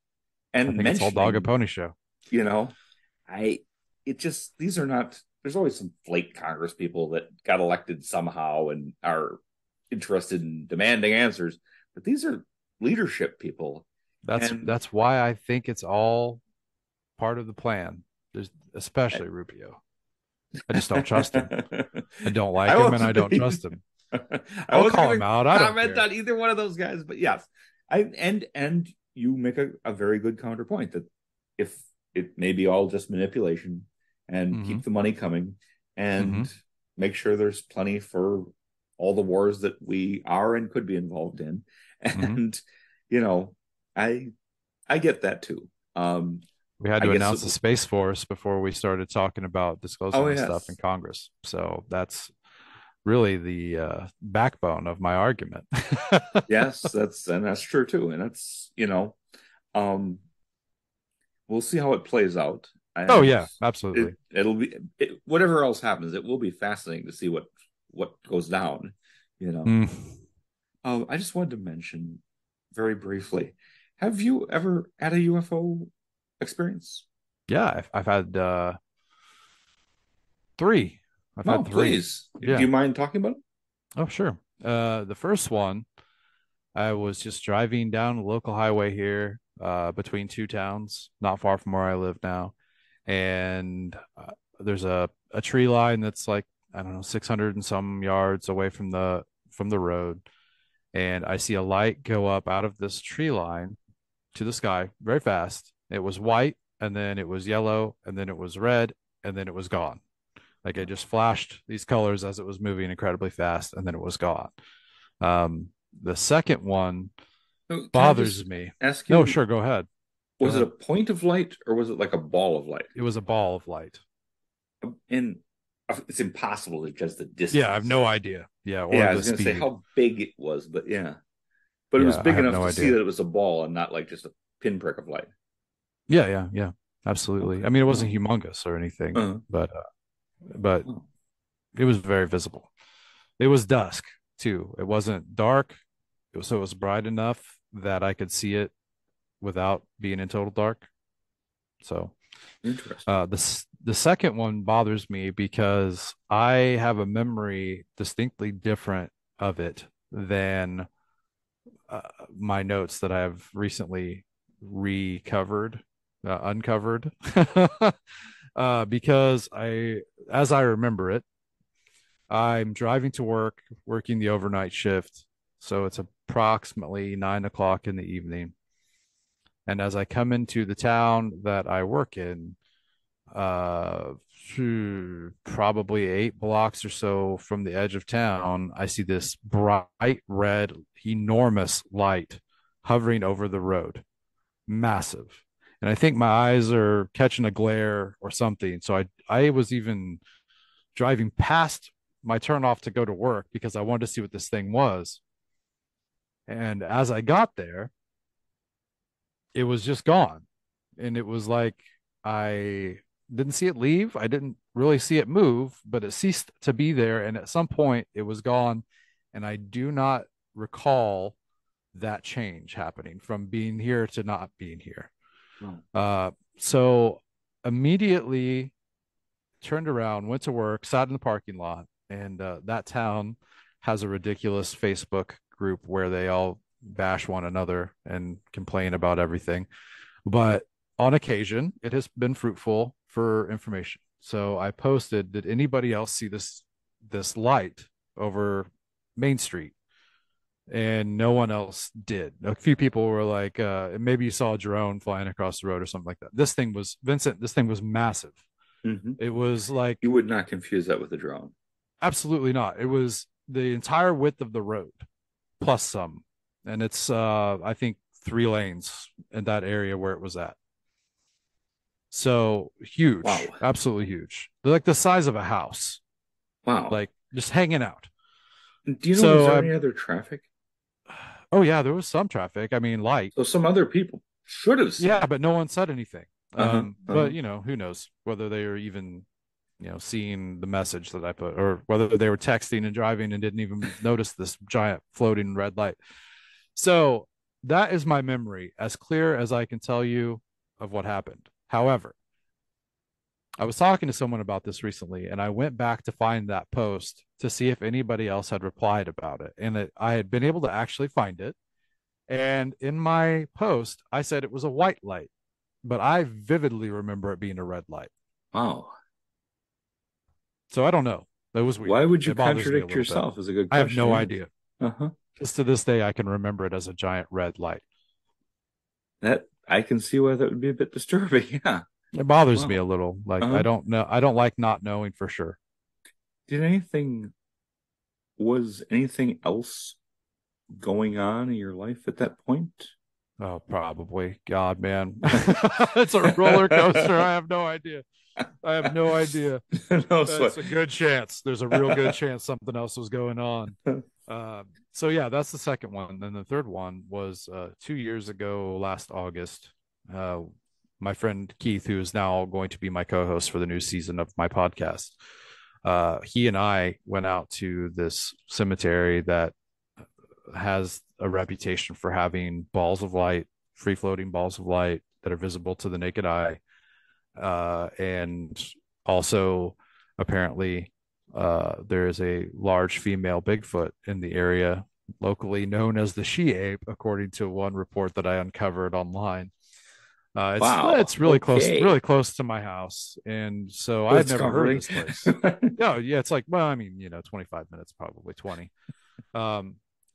I and think it's all dog and mentioning, pony show. you know, I it just these are not. There's always some flake Congress people that got elected somehow and are interested in demanding answers, but these are leadership people, and That's why I think it's all part of the plan. There's especially Rubio. I just don't trust him. I don't I like him, and I wasn't don't trust him. I I'll wasn't call going him to out. I don't comment care. on either one of those guys, but yes, and you make a very good counterpoint that if it may be all just manipulation and Mm-hmm. keep the money coming Mm-hmm. and make sure there's plenty for all the wars that we are and could be involved in, Mm-hmm. and you know, I I get that too. We had I to guess announce the Space Force before we started talking about disclosing oh this stuff in yes, Congress. So that's really the backbone of my argument. yes, that's true too, and that's um we'll see how it plays out, Oh and yeah, absolutely. whatever else happens, it will be fascinating to see what goes down. You know, Mm. I just wanted to mention very briefly: have you ever had a UFO experience? Yeah, I've had three. I've No, had three. please. Do Yeah. you mind talking about it? Oh, sure. The first one, I was just driving down the local highway here, between two towns, not far from where I live now, and there's a tree line that's like, I don't know, 600 and some yards away from the road, and I see a light go up out of this tree line to the sky very fast. It was white, and then it was yellow, and then it was red, and then it was gone. Like it just flashed these colors as it was moving incredibly fast, and then it was gone. Um, the second one No, can I bothers just me. ask No, you, sure, go ahead. Go was it a ahead. point of light or was it like a ball of light? It was a ball of light. And it's impossible to judge the Yeah, I have distance. no idea. Yeah, or Yeah, I the was going to say speed. how big it was, but yeah. But it was Yeah, I big have enough no to see idea. that it was a ball and not like just a pinprick of light. Yeah, yeah, yeah. Absolutely. Okay. I mean, it wasn't Well, humongous or anything, uh, but well, it was very visible. It was dusk too. It wasn't dark, so it was bright enough that I could see it without being in total dark. So, interesting. the second one bothers me because I have a memory distinctly different of it than uh, my notes that I have recently uncovered, because as I remember it, I'm driving to work, working the overnight shift, so it's approximately 9 o'clock in the evening. And as I come into the town that I work in, uh, probably 8 blocks or so from the edge of town, I see this bright red, enormous light hovering over the road, massive. And I think my eyes are catching a glare or something. So I was even driving past my turnoff to go to work because I wanted to see what this thing was. And as I got there, it was just gone. And it was like I didn't see it leave. I didn't really see it move, but it ceased to be there. And at some point, it was gone. And I do not recall that change happening from being here to not being here. Oh, So immediately turned around, went to work, sat in the parking lot, and that town has a ridiculous Facebook group where they all bash one another and complain about everything. But on occasion, it has been fruitful for information. So I posted, did anybody else see this light over Main Street, and no one else did. A few people were like, maybe you saw a drone flying across the road or something like that. This thing was, Vincent, this thing was massive. Hmm. It was like, You would not confuse that with a drone. absolutely not. It was the entire width of the road plus some. And it's, I think, 3 lanes in that area where it was at. So huge, Wow. absolutely huge. They're like the size of a house, Wow. like just hanging out. Do you know, was So there I, any other traffic? oh yeah, there was some traffic. I mean, light. So some other people should have seen Yeah, it. but no one said anything. Uh-huh. Uh-huh. But who knows whether they were even, seeing the message that I put, or whether they were texting and driving and didn't even notice this giant floating red light. So that is my memory, as clear as I can tell you, of what happened. However, I was talking to someone about this recently, and I went back to find that post to see if anybody else had replied about it. And I had been able to actually find it. And in my post, I said it was a white light, but I vividly remember it being a red light. Wow. So I don't know. That was Why weird. would you It bothers me a contradict little bit. yourself is a good I have question. no Yeah. idea. Uh-huh. Just to this day, I can remember it as a giant red light. That I can see why that would be a bit disturbing. Yeah. It bothers me Wow. a little. Like, I Uh-huh. don't know. I don't like not knowing for sure. Did anything was anything else going on in your life at that point? Oh, probably. God, man. It's a roller coaster. I have no idea. I have no idea. No sweat. It's a good chance. There's a real good chance something else was going on. So yeah, that's the second one. Then the third one was 2 years ago, last August. Uh, my friend Keith, who is now going to be my co-host for the new season of my podcast, he and I went out to this cemetery that has a reputation for having balls of light, free floating balls of light that are visible to the naked eye, and also apparently there is a large female Bigfoot in the area, locally known as the she ape, according to one report that I uncovered online. It's Wow. really Okay. close to my house, and so For I had never heard of discovery. this place. Yeah, yeah, it's like, well, I mean, 25 minutes, probably 20.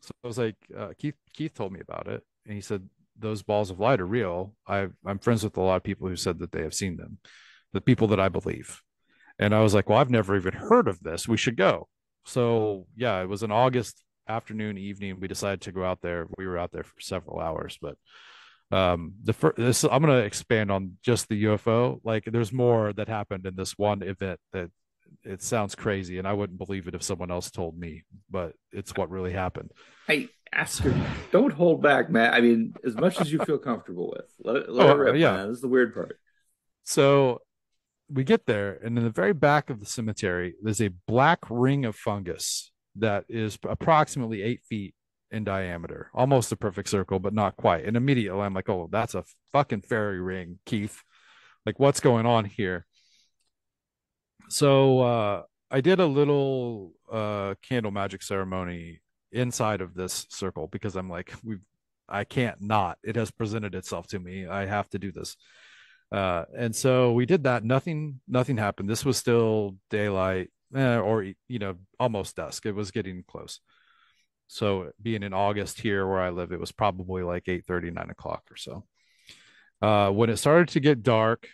So I was like, Keith told me about it, and he said those balls of light are real. I'm friends with a lot of people who said that they have seen them, the people that I believe. And I was like, well, I've never even heard of this. We should go. So yeah, it was an August afternoon, evening. We decided to go out there. We were out there for several hours, but the first this I'm going to expand on just the UFO. Like, there's more that happened in this one event that it sounds crazy, and I wouldn't believe it if someone else told me, but it's what really happened. I So, ask her, don't hold back, Matt. I mean, as much as you feel comfortable with, let it oh rip, yeah. man. This is the weird part. So we get there, and in the very back of the cemetery, there's a black ring of fungus that is approximately 8 feet in diameter, almost a perfect circle, but not quite. And immediately I'm like, oh, that's a fucking fairy ring, Keith. Like, what's going on here? So I did a little candle magic ceremony inside of this circle because I'm like, I can't not. It has presented itself to me. I have to do this. And so we did that. Nothing happened. This was still daylight, or almost dusk. It was getting close. So being in August here where I live, it was probably like 8:30, 9 o'clock or so. When it started to get dark,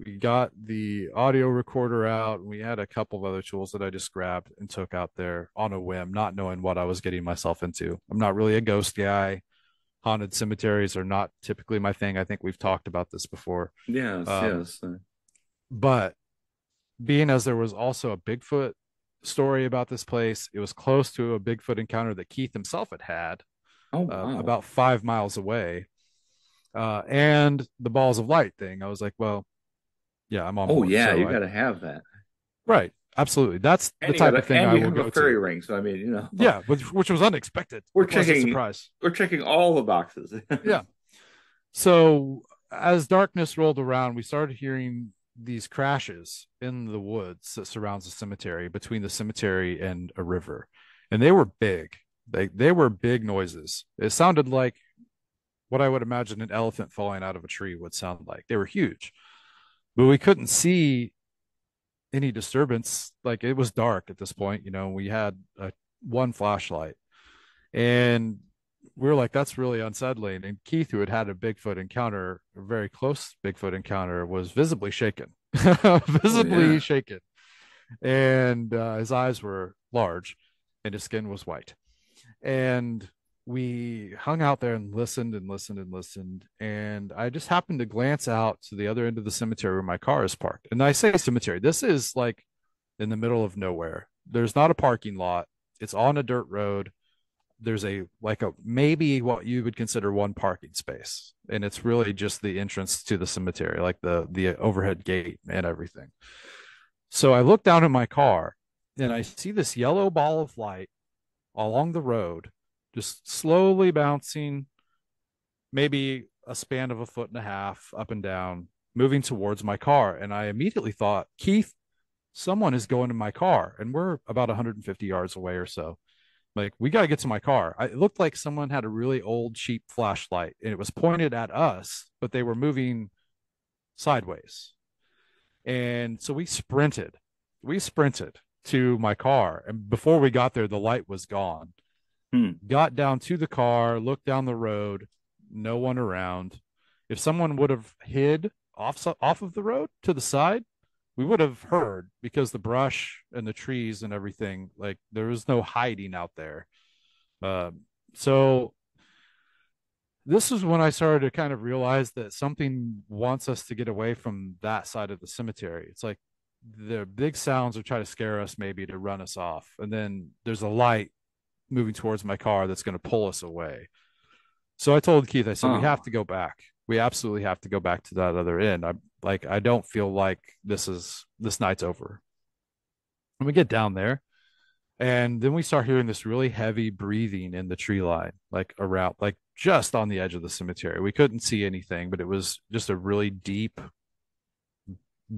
we got the audio recorder out. We had a couple of other tools that I just grabbed and took out there on a whim, not knowing what I was getting myself into. I'm not really a ghost guy. Haunted cemeteries are not typically my thing. I think we've talked about this before. Yes, Um, yes. but being as there was also a Bigfoot story about this place, it was close to a Bigfoot encounter that Keith himself had had Oh, wow. about 5 miles away. And the balls of light thing. I was like, well, yeah, I'm on Oh, board. yeah, So you I, got to have that. right. Absolutely. That's the And you got type of to, thing and I you will have a go fairy to. ring. So, I mean, Yeah, which was unexpected, we're a pleasant checking, surprise. we're checking all the boxes. Yeah. So as darkness rolled around, we started hearing these crashes in the woods that surrounds the cemetery, between the cemetery and a river. And they were big. They were big noises. It sounded like what I would imagine an elephant falling out of a tree would sound like. They were huge. But we couldn't see any disturbance. Like it was dark at this point, we had one flashlight, and we were like, that's really unsettling. And Keith, who had had a Bigfoot encounter, a very close Bigfoot encounter, was visibly shaken, Oh visibly yeah. shaken. And his eyes were large and his skin was white. And we hung out there and listened and listened and listened. And I just happened to glance out to the other end of the cemetery where my car is parked. And I say cemetery, this is like in the middle of nowhere. There's not a parking lot, it's on a dirt road. There's a like a maybe what you would consider one parking space, and it's really just the entrance to the cemetery, like the overhead gate and everything. So I look down at my car and I see this yellow ball of light along the road, just slowly bouncing, maybe a span of a foot and a half up and down, moving towards my car. And I immediately thought, Keith, someone is going in my car. And we're about 150 yards away or so. Like, we got to get to my car. It looked like someone had a really old, cheap flashlight and it was pointed at us, but they were moving sideways. And so we sprinted to my car. And before we got there, the light was gone. Hmm. Got down to the car, looked down the road, no one around. If someone would have hid off of the road to the side, we would have heard, because the brush and the trees and everything, like there was no hiding out there. Uh, so this is when I started to kind of realize that something wants us to get away from that side of the cemetery. It's like the big sounds are trying to scare us, maybe to run us off, and then there's a light moving towards my car that's going to pull us away. So I told Keith, I said, we have Oh. to go back. We absolutely have to go back to that other end. I'm like, I don't feel like this night's over. And we get down there, and then we start hearing this really heavy breathing in the tree line, like around, like just on the edge of the cemetery. We couldn't see anything, but it was just a really deep,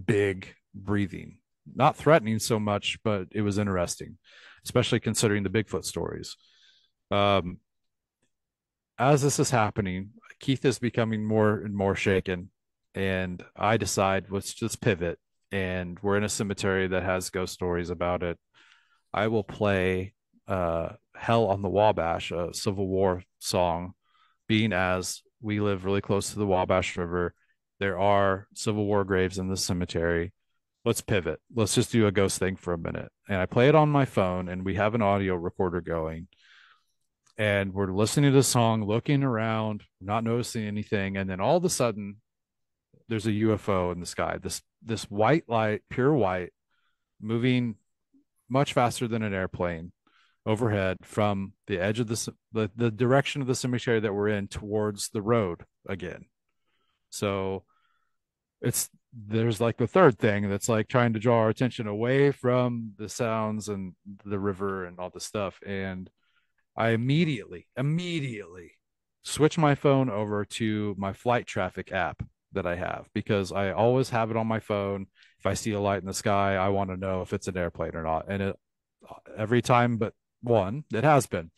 big breathing. Not threatening so much, but it was interesting, especially considering the Bigfoot stories. Um, as this is happening, Keith is becoming more and more shaken. And I decide, let's just pivot. And we're in a cemetery that has ghost stories about it. I will play Hell on the Wabash, a Civil War song, being as we live really close to the Wabash River. There are Civil War graves in the cemetery. Let's pivot. Let's just do a ghost thing for a minute. And I play it on my phone, and we have an audio recorder going. And we're listening to the song, looking around, not noticing anything. And then all of a sudden, there's a UFO in the sky. This white light, pure white, moving much faster than an airplane overhead from the edge of the direction of the cemetery that we're in towards the road again. So it's there's like the third thing that's like trying to draw our attention away from the sounds and the river and all this stuff. And I immediately switch my phone over to my flight traffic app that I have, because I always have it on my phone. If I see a light in the sky, I want to know if it's an airplane or not. And it every time but one, it has been,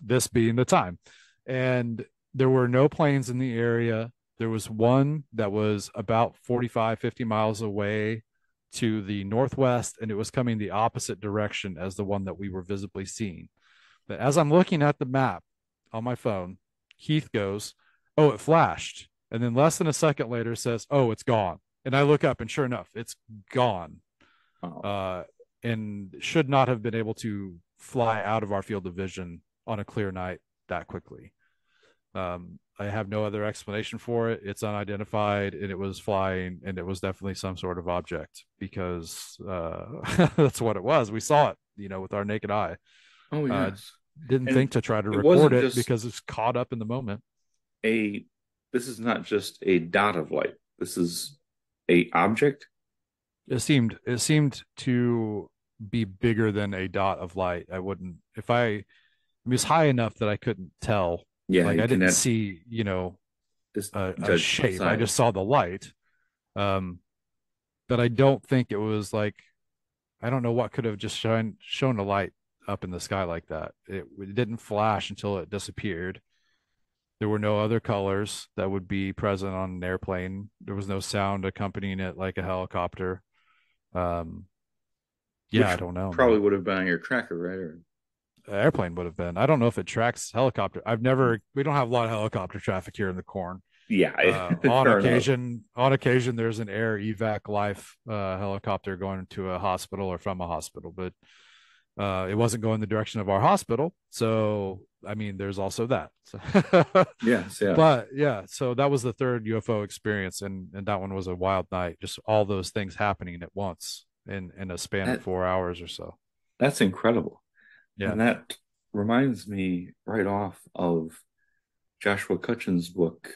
this being the time. And there were no planes in the area. There was one that was about 45, 50 miles away to the northwest, and it was coming the opposite direction as the one that we were visibly seeing. But as I'm looking at the map on my phone, Keith goes, "Oh, it flashed." And then less than a second later says, "Oh, it's gone." And I look up, and sure enough, it's gone. Oh. Uh, and should not have been able to fly out of our field of vision on a clear night that quickly. I have no other explanation for it. It's unidentified, and it was flying, and it was definitely some sort of object, because that's what it was. We saw it, with our naked eye. Oh Uh, yes. didn't think And to try to it record wasn't it just because it's caught up in the moment. a this is not just a dot of light. This is a object. It seemed to be bigger than a dot of light. I wouldn't if I it was high enough that I couldn't tell. Yeah, Like you I didn't cannot see, just a judge from shape. I just size. saw the light. Um, but I don't think it was like, I don't know what could have just shown a light up in the sky like that. It didn't flash until it disappeared. There were no other colors that would be present on an airplane. There was no sound accompanying it like a helicopter. Um, yeah, I Which don't know, probably man. would have been on your tracker, right? Or Airplane would have been. I don't know if it tracks helicopter. We don't have a lot of helicopter traffic here in the corn. yeah, On fair enough. occasion, there's an air evac life helicopter going to a hospital or from a hospital, but it wasn't going the direction of our hospital. So, I mean, there's also that. So Yes, yes. but yeah, so that was the third UFO experience, and that one was a wild night. Just all those things happening at once in a span of That 4 hours or so. that's incredible. Yeah, And that reminds me right off of Joshua Cutchin's book,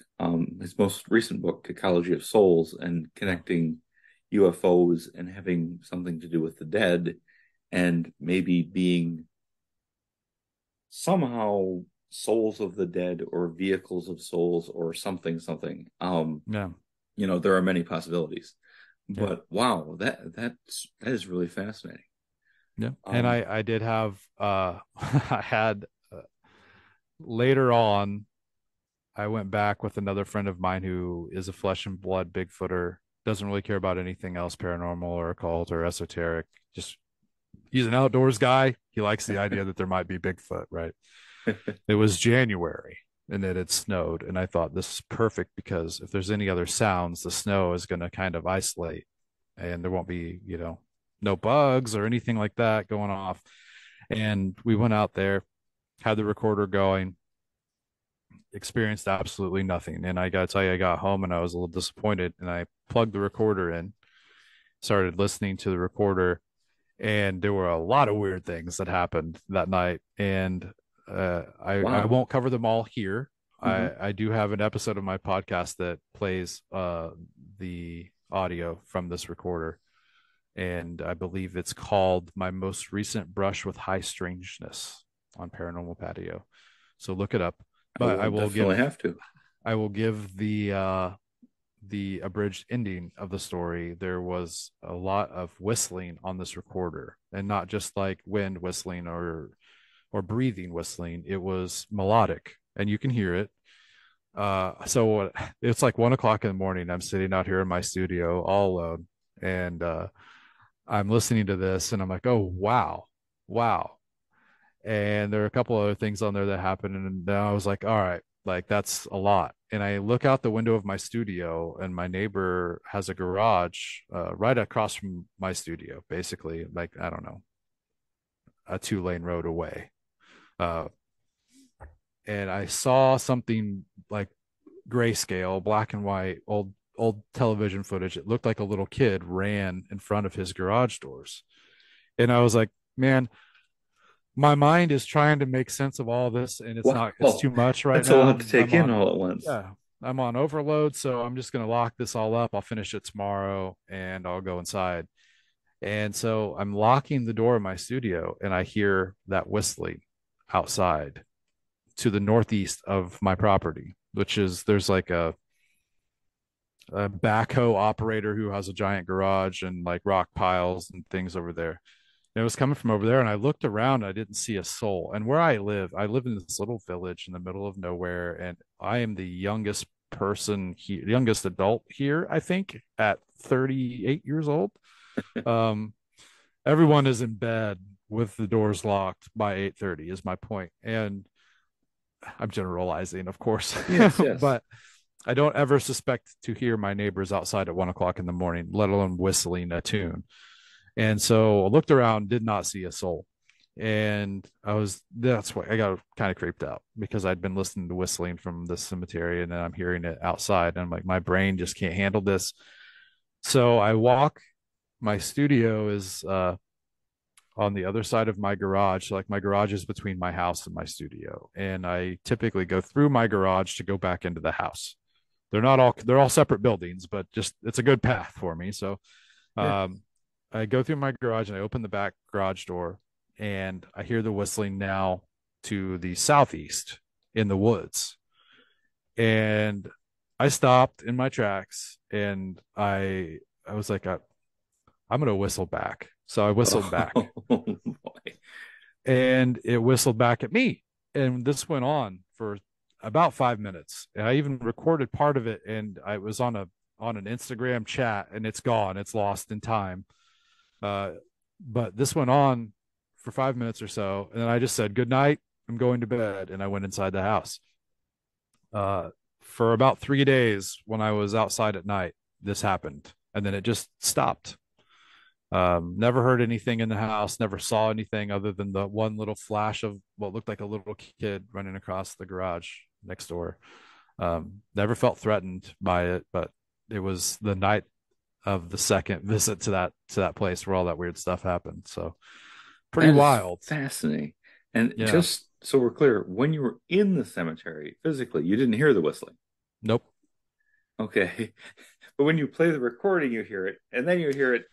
his most recent book, Ecology of Souls, and yeah, connecting UFOs and having something to do with the dead and maybe being somehow souls of the dead or vehicles of souls or something, something. yeah, There are many possibilities. yeah, But wow, that is really fascinating. yeah. And Um, I did have I had later on I went back with another friend of mine who is a flesh and blood Bigfooter. Doesn't really care about anything else paranormal or occult or esoteric. Just he's an outdoors guy. He likes the idea that there might be Bigfoot, right? It was January and it had snowed. And I thought this is perfect because if there's any other sounds, the snow is going to kind of isolate and there won't be, no bugs or anything like that going off. And we went out there, had the recorder going, experienced absolutely nothing. And I got to tell you, I got home and I was a little disappointed. And I plugged the recorder in, started listening to the recorder, and there were a lot of weird things that happened that night. And I wow. won't cover them all here. Uh-huh. I do have an episode of my podcast that plays the audio from this recorder, and I believe it's called "My Most Recent Brush with High Strangeness" on Paranormal Patio. So look it up. I But will definitely have to. I will give the abridged ending of the story. There was a lot of whistling on this recorder, and not just like wind whistling or breathing whistling. It was melodic, and you can hear it. So it's like 1 o'clock in the morning. I'm sitting out here in my studio all alone, and I'm listening to this, and I'm like, oh wow, wow. And there are a couple other things on there that happened, and then I was like, all right, like that's a lot. And I look out the window of my studio, and my neighbor has a garage right across from my studio, basically, like I don't know, a 2 lane road away. Uh, and I saw something like grayscale, black and white, old television footage. It looked like a little kid ran in front of his garage doors, and I was like, man, my mind is trying to make sense of all this, and it's Wow. too much right That's a now. lot to take in all at once. Yeah, I'm on overload, so I'm just going to lock this all up. I'll finish it tomorrow and I'll go inside. And so I'm locking the door of my studio, and I hear that whistling outside to the northeast of my property, which is there's like a backhoe operator who has a giant garage and like rock piles and things over there. And it was coming from over there, and I looked around. I didn't see a soul. And where I live in this little village in the middle of nowhere, and I am the youngest person here, youngest adult here. I think at 38 years old. Um, Everyone is in bed with the doors locked by 8:30. Is my point, and I'm generalizing, of course, Yes, yes. but I don't ever suspect to hear my neighbors outside at 1 o'clock in the morning, let alone whistling a tune. And so I looked around, did not see a soul. And that's why I got kind of creeped out because I'd been listening to whistling from the cemetery and then I'm hearing it outside. And I'm like, my brain just can't handle this. So I walk, my studio is on the other side of my garage. So like my garage is between my house and my studio. And I typically go through my garage to go back into the house. They're all separate buildings, but just it's a good path for me. So Yeah. um, I go through my garage and I open the back garage door and I hear the whistling now to the southeast in the woods. And I stopped in my tracks and I was like, I'm going to whistle back. So I whistled back Oh, boy. and it whistled back at me. And this went on for about 5 minutes. And I even recorded part of it and I was on an Instagram chat and it's gone. It's lost in time. Uh, but this went on for 5 minutes or so, and then I just said good night. I'm going to bed, and I went inside the house. Uh, for about 3 days, when I was outside at night, this happened, and then it just stopped. Never heard anything in the house, never saw anything other than the one little flash of what looked like a little kid running across the garage next door. Never felt threatened by it, but it was the night of the second visit to that place where all that weird stuff happened. So pretty That is wild. fascinating. And Yeah. just so we're clear, when you were in the cemetery physically, you didn't hear the whistling. Nope. Okay. But when you play the recording, you hear it, and then you hear it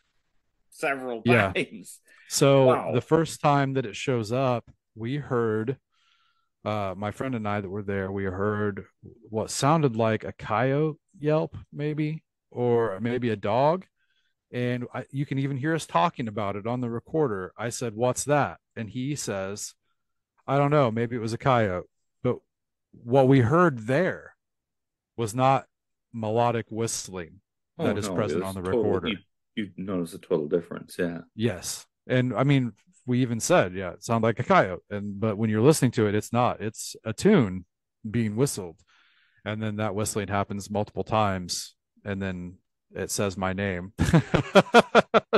several Yeah. times. So the Wow. first time that it shows up, we heard my friend and I that were there, we heard what sounded like a coyote yelp, maybe, or maybe a dog. And you can even hear us talking about it on the recorder. I said, "What's that?" And he says, "I don't know. Maybe it was a coyote." But what we heard there was not melodic whistling Oh that is no, it present on was the total. recorder. You notice a total difference. Yeah. Yes. And I mean, we even said, yeah, it sounded like a coyote. And but when you're listening to it, it's not. It's a tune being whistled. And then that whistling happens multiple times. And then it says my name.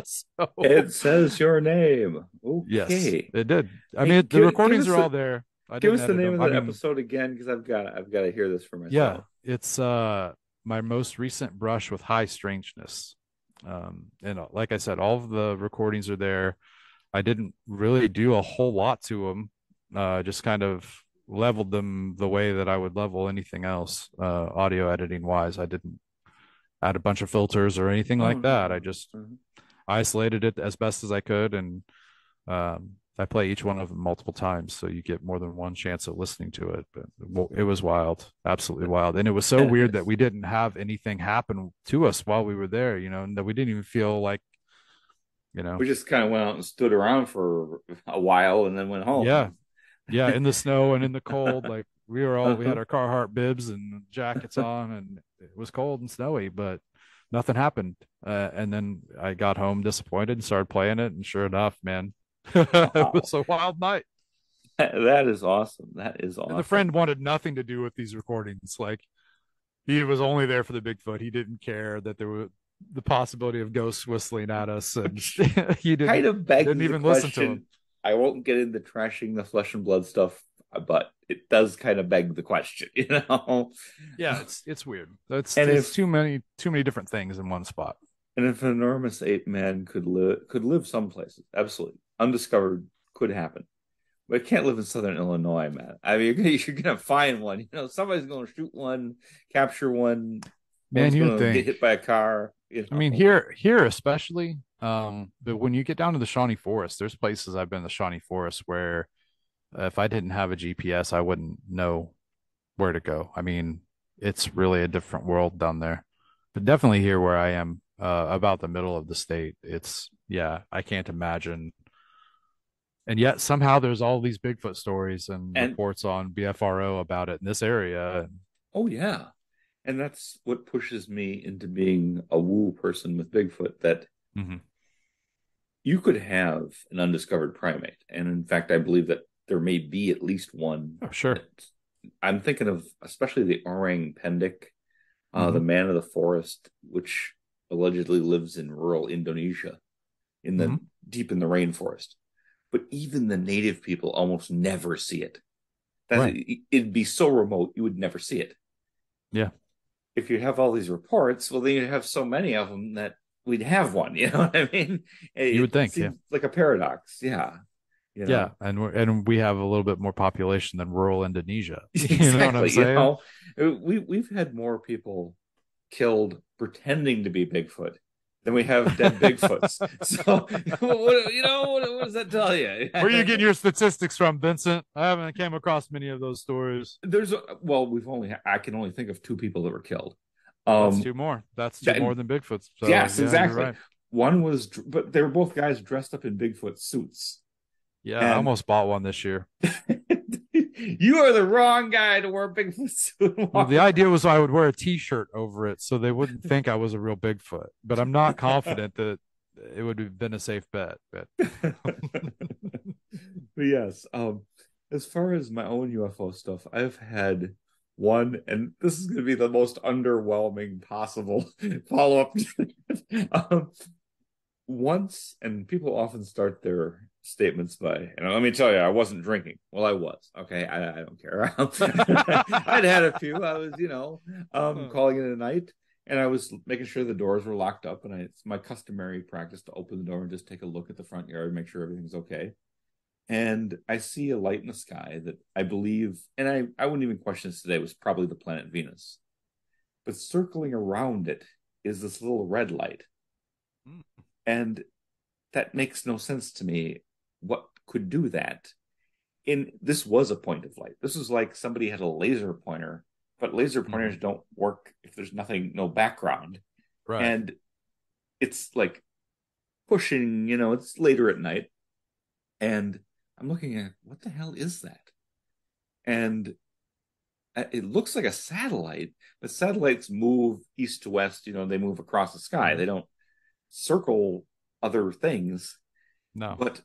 So It says your name. yes, Okay. it did. I Hey, mean, the give recordings us are all there. I give didn't us the edit name them. of I the mean, episode again because I've got to hear this for yeah, myself. it's my most recent brush with high strangeness. And like I said, all of the recordings are there. I didn't really do a whole lot to them. Just kind of leveled them the way that I would level anything else, audio editing wise. I didn't add a bunch of filters or anything Oh like that. I no. just Mhm. isolated it as best as I could, and I play each one of them multiple times, so you get more than one chance of listening to it. But well, it was wild, absolutely wild, and it was so That weird that is. we didn't have anything happen to us while we were there. And that we didn't even feel like, you know, We just kind of went out and stood around for a while and then went yeah, home. yeah, in the snow and in the cold, like we had Uh-huh. our Carhartt bibs and jackets on, and it was cold and snowy, but nothing happened. And then I got home disappointed and started playing it, and sure enough, man, it Wow. was a wild night. That is awesome. That is And the friend awesome. wanted nothing to do with these recordings. Like he was only there for the Bigfoot. He didn't care that there was the possibility of ghosts whistling at us, and Which he kind of didn't begs the even listen to him. question. I won't get into trashing the flesh and blood stuff, but it does kind of beg the question, you know? Yeah, it's weird. It's And it's if too many different things in one spot. and if an enormous ape man could live some places, absolutely undiscovered could happen. But it can't live in southern Illinois, man. I mean, you're gonna find one. Somebody's gonna shoot one, capture one. Man, One's you would gonna get think. hit by a car. I mean, here especially, but when you get down to the Shawnee Forest, there's places I've been in the Shawnee Forest where if I didn't have a GPS, I wouldn't know where to go. I mean, it's really a different world down there. But definitely here where I am, about the middle of the state, it's yeah, I can't imagine. And yet somehow there's all these Bigfoot stories and And reports on BFRO about it in this area. oh yeah, and that's what pushes me into being a woo person with Bigfoot. That Mhm. you could have an undiscovered primate, and in fact, I believe that there may be at least one. Oh, sure. That I'm thinking of, especially the orang pendek, the Hmm. man of the forest, which allegedly lives in rural Indonesia, in Hmm. the deep in the rainforest. But even the native people almost never see it. Right. It'd be so remote you would never see it. Yeah. If you have all these reports, well, then you have so many of them that we'd have one. You know what I mean? You would It think. Yeah. seems like a paradox. Yeah. You Yeah. know, And we have a little bit more population than rural Indonesia. You know what I'm exactly. saying? We've had more people killed pretending to be Bigfoot than we have dead Bigfoots. So, what does that tell you? Where are you getting your statistics from, Vincent? I haven't came across many of those stories. Well, I can only think of two people that were killed. Well, that's Um, two more. That's two that, more than Bigfoot's. So yes, yeah, you're exactly. right. One was, but they were both guys dressed up in Bigfoot suits. Yeah, I And almost bought one this year. you are the wrong guy to wear a Bigfoot suit and Well, walk the around. idea was I would wear a T-shirt over it so they wouldn't think I was a real Bigfoot. But I'm not confident that it would have been a safe bet. But But yes, as far as my own UFO stuff, I've had one, and this is going to be the most underwhelming possible follow-up. um, Once, and people often start their statements by, and let me tell you, I wasn't drinking. Well, I was. Okay, I don't care. I'd had a few. I was, calling it a night, and I was making sure the doors were locked up. And it's my customary practice to open the door and just take a look at the front yard, make sure everything's okay. And I see a light in the sky that I believe, and I wouldn't even question this today, was probably the planet Venus. But circling around it is this little red light. And that makes no sense to me. What could do that? This was a point of light. This was like somebody had a laser pointer, but laser pointers don't work if there's nothing, no background. right. And it's like pushing, it's later at night. And I'm looking at what the hell is that? And it looks like a satellite, but satellites move east to west, they move across the sky. They don't circle other things. No. But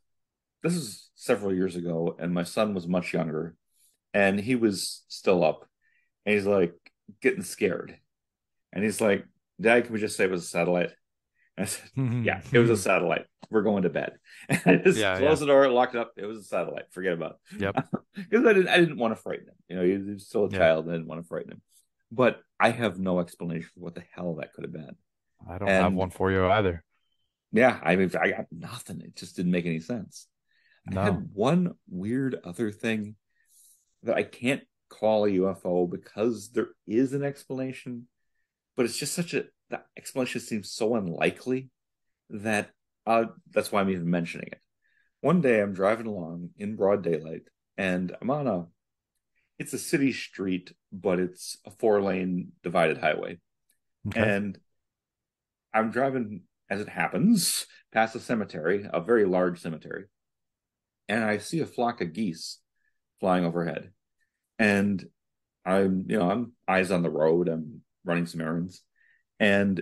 this is several years ago, and my son was much younger, and he was still up, and he's like getting scared. And he's like, Dad, can we just say it was a satellite? And I said, yeah, it was a satellite. We're going to bed. And I just closed the door, locked it up. It was a satellite. Forget about it. Yep. Because I didn't want to frighten him. He was still a Yeah. child. I didn't want to frighten him. But I have no explanation for what the hell that could have been. I don't have And one for you either. yeah, I mean, I got nothing. It just didn't make any sense. I No. had one weird other thing that I can't call a UFO because there is an explanation, but it's just the explanation seems so unlikely that that's why I'm even mentioning it. One day I'm driving along in broad daylight, and it's a city street, but it's a 4-lane divided highway. Okay. And I'm driving, as it happens, past a cemetery, a very large cemetery, and I see a flock of geese flying overhead. And I'm eyes on the road. I'm running some errands, and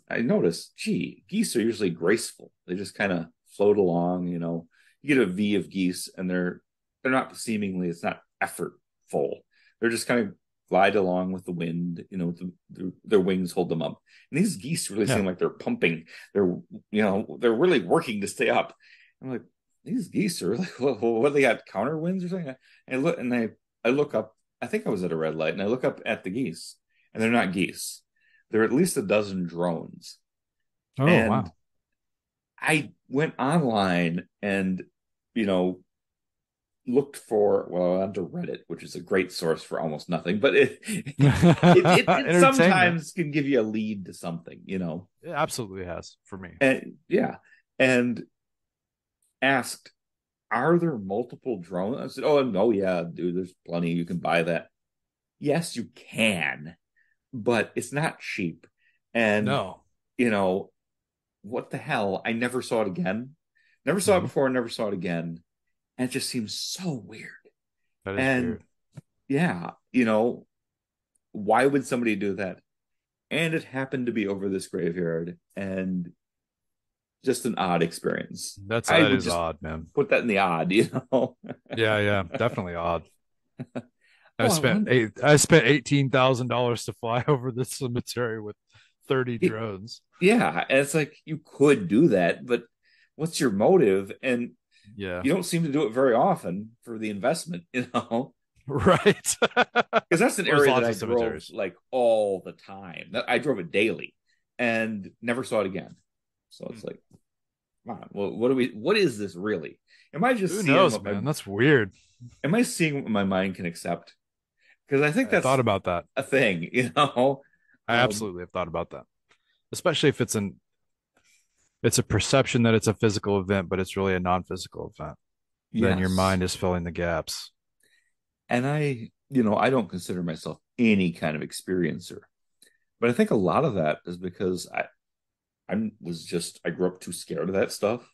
I notice, gee, geese are usually graceful. They just kind of float along. You get a V of geese, and they're not seemingly. It's not effortful. They're just kind of glide along with the wind. Their wings hold them up. And these geese really Yeah. seem like they're pumping. They're really working to stay up. I'm like, these geese are like, what they got, counter winds or something? I look up. I think I was at a red light, and I look up at the geese, and they're not geese. They're at least a dozen drones. Oh, And wow. I went online and, you know, looked for, well, onto Reddit, which is a great source for almost nothing, but it Entertainment. sometimes can give you a lead to something. It absolutely has for me. And yeah, and asked, are there multiple drones? I said, oh no, yeah, dude, there's plenty. You can buy that. Yes, you can, but it's not cheap. And No. you know, what the hell? I never saw it again. Never saw it Mhm. before, never saw it again. And it just seems so weird. That is And weird. yeah, why would somebody do that? And it happened to be over this graveyard and just an odd experience. I That would is just odd, man. put that in the odd. Yeah, yeah, definitely odd. Oh, I wonder. I spent $18,000 to fly over the cemetery with 30 drones. Yeah, and it's like you could do that, but what's your motive? And Yeah. you don't seem to do it very often for the investment. Right. Because that's an There's area that lots I of drove cemeteries. like all the time. I drove it daily and never saw it again. So Hmm. it's like, wow, well, what is this really? Am I just Who seeing knows, what my man? That's weird. am I seeing what my mind can accept? Because I think I thought that's about that. a thing. I Um, absolutely have thought about that. Especially if it's a perception that it's a physical event, but it's really a non-physical event. Then your yes. mind is filling the gaps. And I don't consider myself any kind of experiencer. But I think a lot of that is because I grew up too scared of that stuff.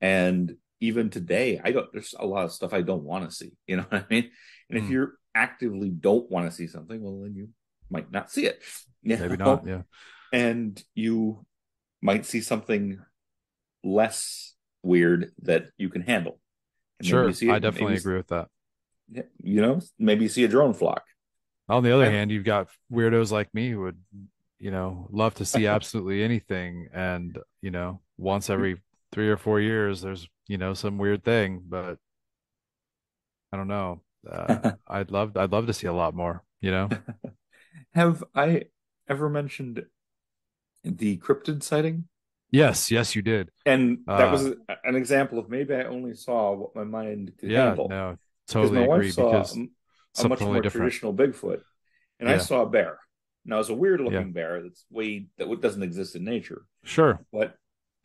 And even today, there's a lot of stuff I don't want to see. You know what I mean? And if Hmm. you're actively don't want to see something, well, then you might not see it, Maybe not. Yeah. and you might see something less weird that you can handle. And maybe you Sure, see I it, definitely agree with that. maybe you see a drone flock. On the other I, hand, you've got weirdos like me who would, love to see absolutely anything. And, once every 3 or 4 years, there's, some weird thing, but I don't know. I'd love to see a lot more. have I ever mentioned the cryptid sighting? Yes, yes, you did. And that was Uh, an example of maybe I only saw what my mind could yeah, handle. no, Because my totally wife agree saw because a something much totally more different. traditional Bigfoot, and I Yeah, saw a bear. Now it's a weird yeah, looking bear that doesn't exist in nature, sure. but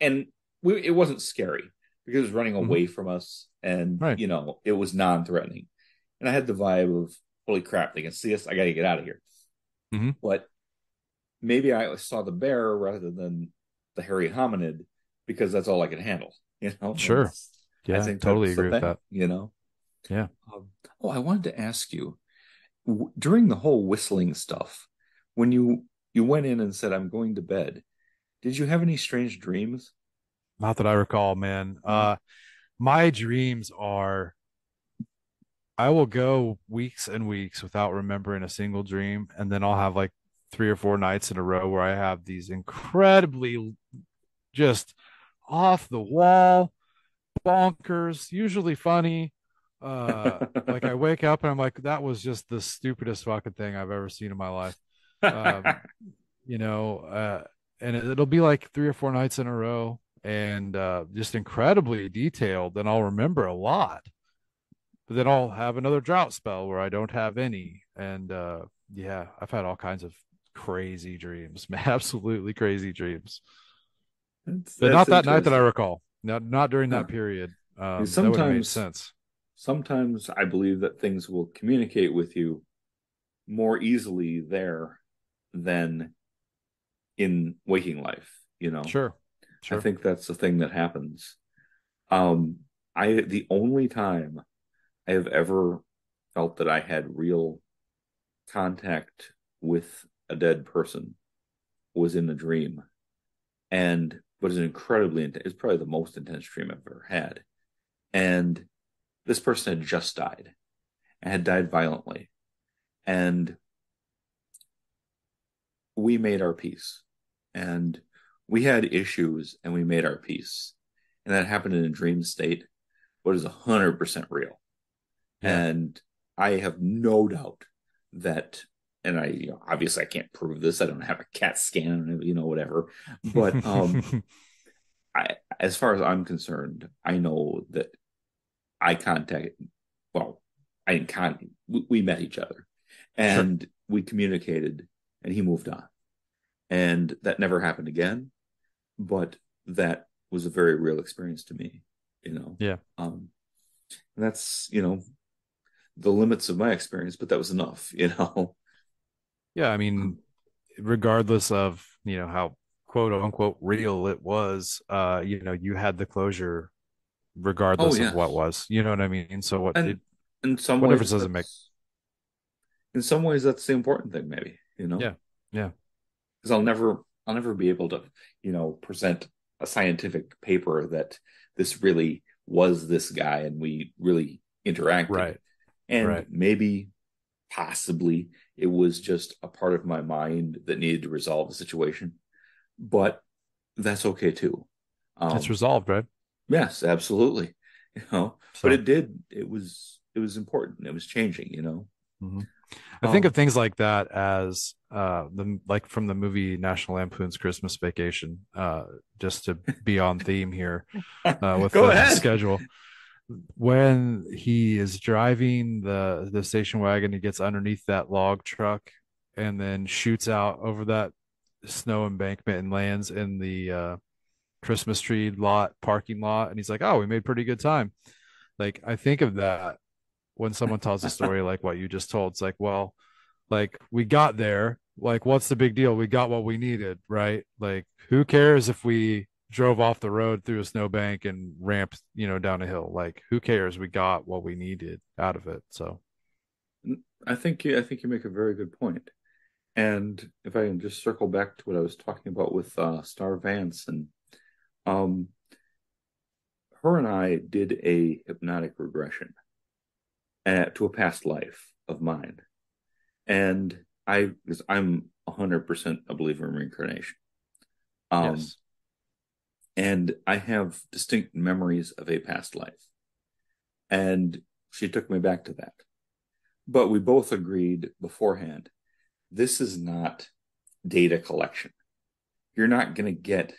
and it wasn't scary because it was running Hmm. away from us, and Right. it was non-threatening, and I had the vibe of holy crap, they can see us, I got to get out of here. Hmm. But maybe I saw the bear rather than the hairy hominid because that's all I could handle. And Sure. I Yeah, think totally that's the agree with thing. that. Yeah. Oh, I wanted to ask you during the whole whistling stuff, when you went in and said, "I'm going to bed," did you have any strange dreams? Not that I recall, man. No. My dreams are I will go weeks and weeks without remembering a single dream, and then I'll have like 3 or 4 nights in a row where I have these incredibly just off the wall, bonkers, usually funny. Like I wake up and I'm like, that was just the stupidest fucking thing I've ever seen in my life. Um, you know, uh, and it'll be like 3 or 4 nights in a row and just incredibly detailed, and I'll remember a lot. But then I'll have another drought spell where I don't have any. And yeah, I've had all kinds of crazy dreams, absolutely crazy dreams. But That's not that night that I interesting. recall. Not during Huh. that period. Because That would have made sense. sometimes I believe that things will communicate with you more easily there than in waking life. Sure. I Sure. think that's the thing that happens. Um, the only time I have ever felt that I had real contact with a dead person was in a dream, and was an incredibly it's probably the most intense dream I've ever had. And this person had just died and had died violently, and we made our peace, and we had issues, and we made our peace, and that happened in a dream state, but is 100% real. Yeah. And I have no doubt that, and obviously I can't prove this. I don't have a CAT scan, whatever. But as far as I'm concerned, I know that I contacted. Well, I didn't contact. We met each other, Sure. and we communicated, and he moved on, and that never happened again. But that was a very real experience to me. You know, Yeah. um, that's the limits of my experience, but that was enough. Yeah. I mean, regardless of, how quote unquote real it was, you had the closure Oh regardless of what yes, was. You know what I mean? So and in some what difference ways does it make? that's in some ways that's the important thing, maybe, Yeah. Yeah. because I'll never be able to present a scientific paper that this really was this guy and we really interacted, Right. and Right. maybe possibly it was just a part of my mind that needed to resolve the situation, but that's okay too. It's um resolved, right? Yes, absolutely. But So it was important. It was changing. mhm. I think of Um, things like that as the like from the movie National Lampoon's Christmas Vacation, just to be on theme here with Go the ahead. schedule. When he is driving the station wagon, he gets underneath that log truck and then shoots out over that snow embankment and lands in the Christmas tree lot parking lot. And he's like, "Oh, we made pretty good time." Like I think of that when someone tells a story like what you just told. It's like, well, like we got there. Like, what's the big deal? We got what we needed, right? Like, who cares if we drove off the road through a snowbank and ramped, down a hill? Like, who cares? We got what we needed out of it. So, I think you make a very good point. And if I can just circle back to what I was talking about with Star Vance, and um, her and I did a hypnotic regression to a past life of mine, and because I'm 100% a believer in reincarnation, um, Yes. and I have distinct memories of a past life, and she took me back to that. But we both agreed beforehand, this is not data collection. You're not going to get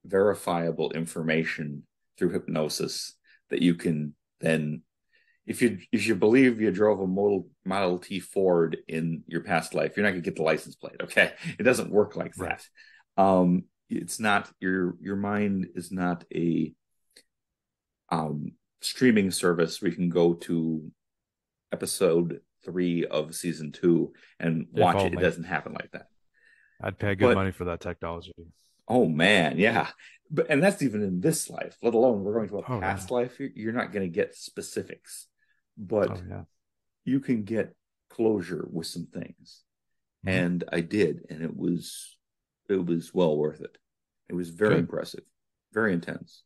verifiable information through hypnosis that you can then, if you believe you drove a Model T Ford in your past life, you're not going to get the license plate. Okay, it doesn't work like Right. that. It's not your mind is not a streaming service where you can go to episode 3 of season 2 and If watch it. It only. doesn't happen like that. I'd pay good But money for that technology. oh man, yeah. But and that's even in this life, let alone we're going to a Oh yeah. past life. You're not going to get specifics, Oh but yeah. you can get closure with some things. Mhm. And I did, and it was well worth it. It was very Good. impressive, very intense.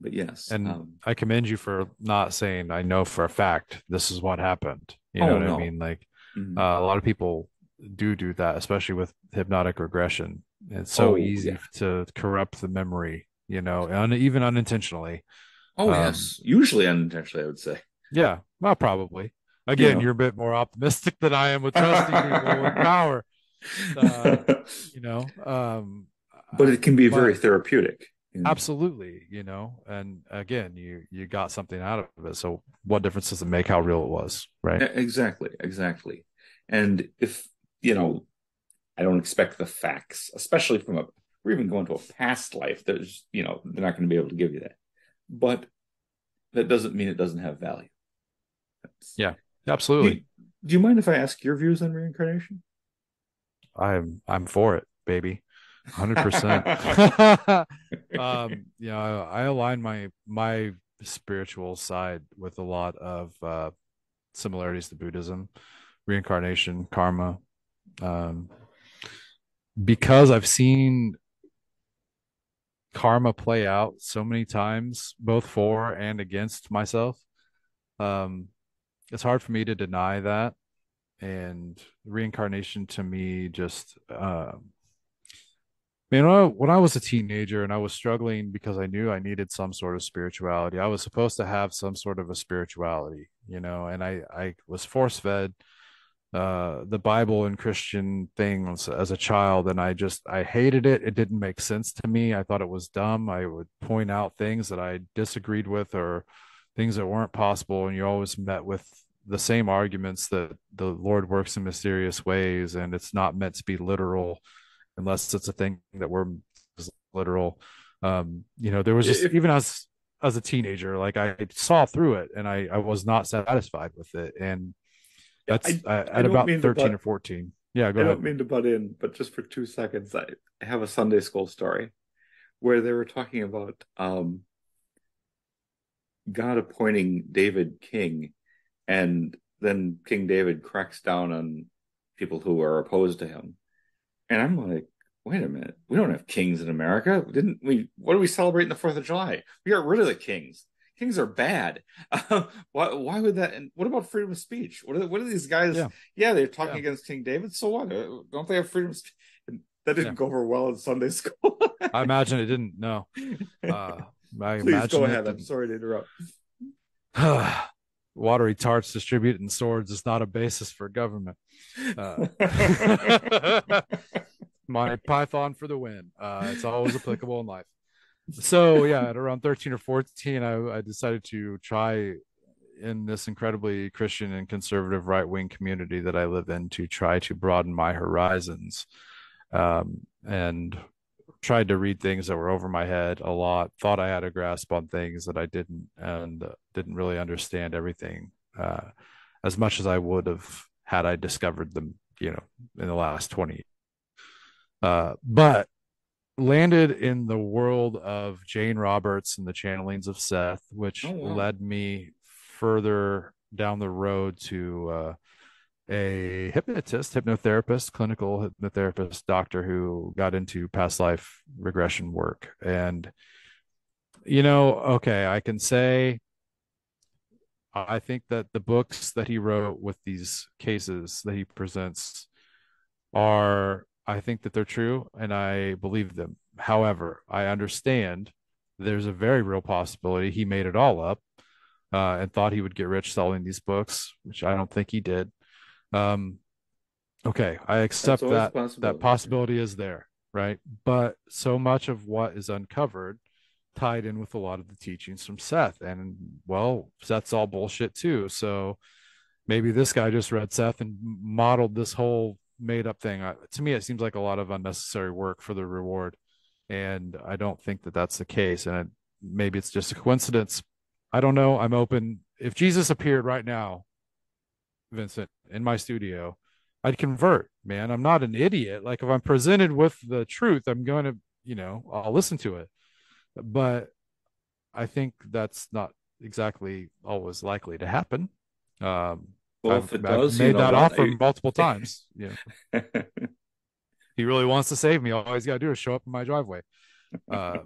But yes, And I commend you for not saying I know for a fact this is what happened. You know oh what I no. mean? Like Mhm. a lot of people do that, especially with hypnotic regression. It's so Oh easy yeah. to corrupt the memory, even unintentionally. Oh Um, yes. Usually unintentionally, I would say. yeah, well, probably. You Again, know. you're a bit more optimistic than I am with trusting people with power. Uh, you know, But it can be very but therapeutic. absolutely, and again, you got something out of it. So what difference does it make how real it was, right? Exactly, exactly. And if, you know, I don't expect the facts, especially from a, we're even going to a past life. They're not going to be able to give you that. But that doesn't mean it doesn't have value. That's, Yeah, do, absolutely. you, do you mind if I ask your views on reincarnation? I'm for it, baby. 100%. I align my spiritual side with a lot of similarities to Buddhism, reincarnation, karma. Um, because I've seen karma play out so many times, both for and against myself. Um, it's hard for me to deny that. And reincarnation to me just man, when I was a teenager and I was struggling because I knew I needed some sort of spirituality, I was supposed to have some sort of a spirituality, and I was force fed the Bible and Christian things as a child, and I hated it. It didn't make sense to me. I thought it was dumb. I would point out things that I disagreed with or things that weren't possible, and you always met with the same arguments that the Lord works in mysterious ways, and it's not meant to be literal unless it's a thing that we're literal. There was just If even as a teenager, like I saw through it, and I was not satisfied with it, and that's I at don't about mean to 13 or butt 14. Yeah, go I ahead. don't mean to butt in, but just for 2 seconds, I have a Sunday school story where they were talking about God appointing David king, and then King David cracks down on people who are opposed to him. And I'm like, wait a minute, we don't have kings in America. Didn't we? What are we celebrating the 4th of July? We got rid of the kings. Kings are bad. Why would that? And what about freedom of speech? What are these guys? Yeah, Yeah, they're talking yeah, against King David. So what? Don't they have freedom of speech? And that yeah. didn't go over well in Sunday school. I imagine it didn't. No, uh, I Please go imagine it ahead. I'm didn't. sorry to interrupt. Watery tarts distributing swords is not a basis for government. Uh, my Python for the win. It's always applicable in life. So yeah, at around 13 or 14, I decided to try in this incredibly Christian and conservative right wing community that I live in to try to broaden my horizons. And tried to read things that were over my head a lot, thought I had a grasp on things that I didn't, and didn't really understand everything as much as I would have had I discovered them, in the last 20. But landed in the world of Jane Roberts and the channelings of Seth, Oh which wow. led me further down the road to a hypnotherapist, clinical hypnotherapist, doctor who got into past life regression work. And Okay, I can say I think that the books that he wrote with these cases that he presents I think that they're true and I believe them. However, I understand there's a very real possibility he made it all up and thought he would get rich selling these books, which I don't think he did. Um, okay, I That's accept always a that possibility. possibility is there, right? But so much of what is uncovered tied in with a lot of the teachings from Seth, and well, Seth's all bullshit too. So maybe this guy just read Seth and modeled this whole made up thing. To me, it seems like a lot of unnecessary work for the reward, and I don't think that that's the case. And maybe it's just a coincidence. I don't know. I'm open. If Jesus appeared right now, Vincent, in my studio, I'd convert, man. I'm not an idiot. Like if I'm presented with the truth, I'm going to, I'll listen to it. But I think that's not exactly always likely to happen. Um, Well, I've if it I've does, you made know that what? offer multiple times. He really wants to save me. All he's got to do is show up in my driveway. Uh,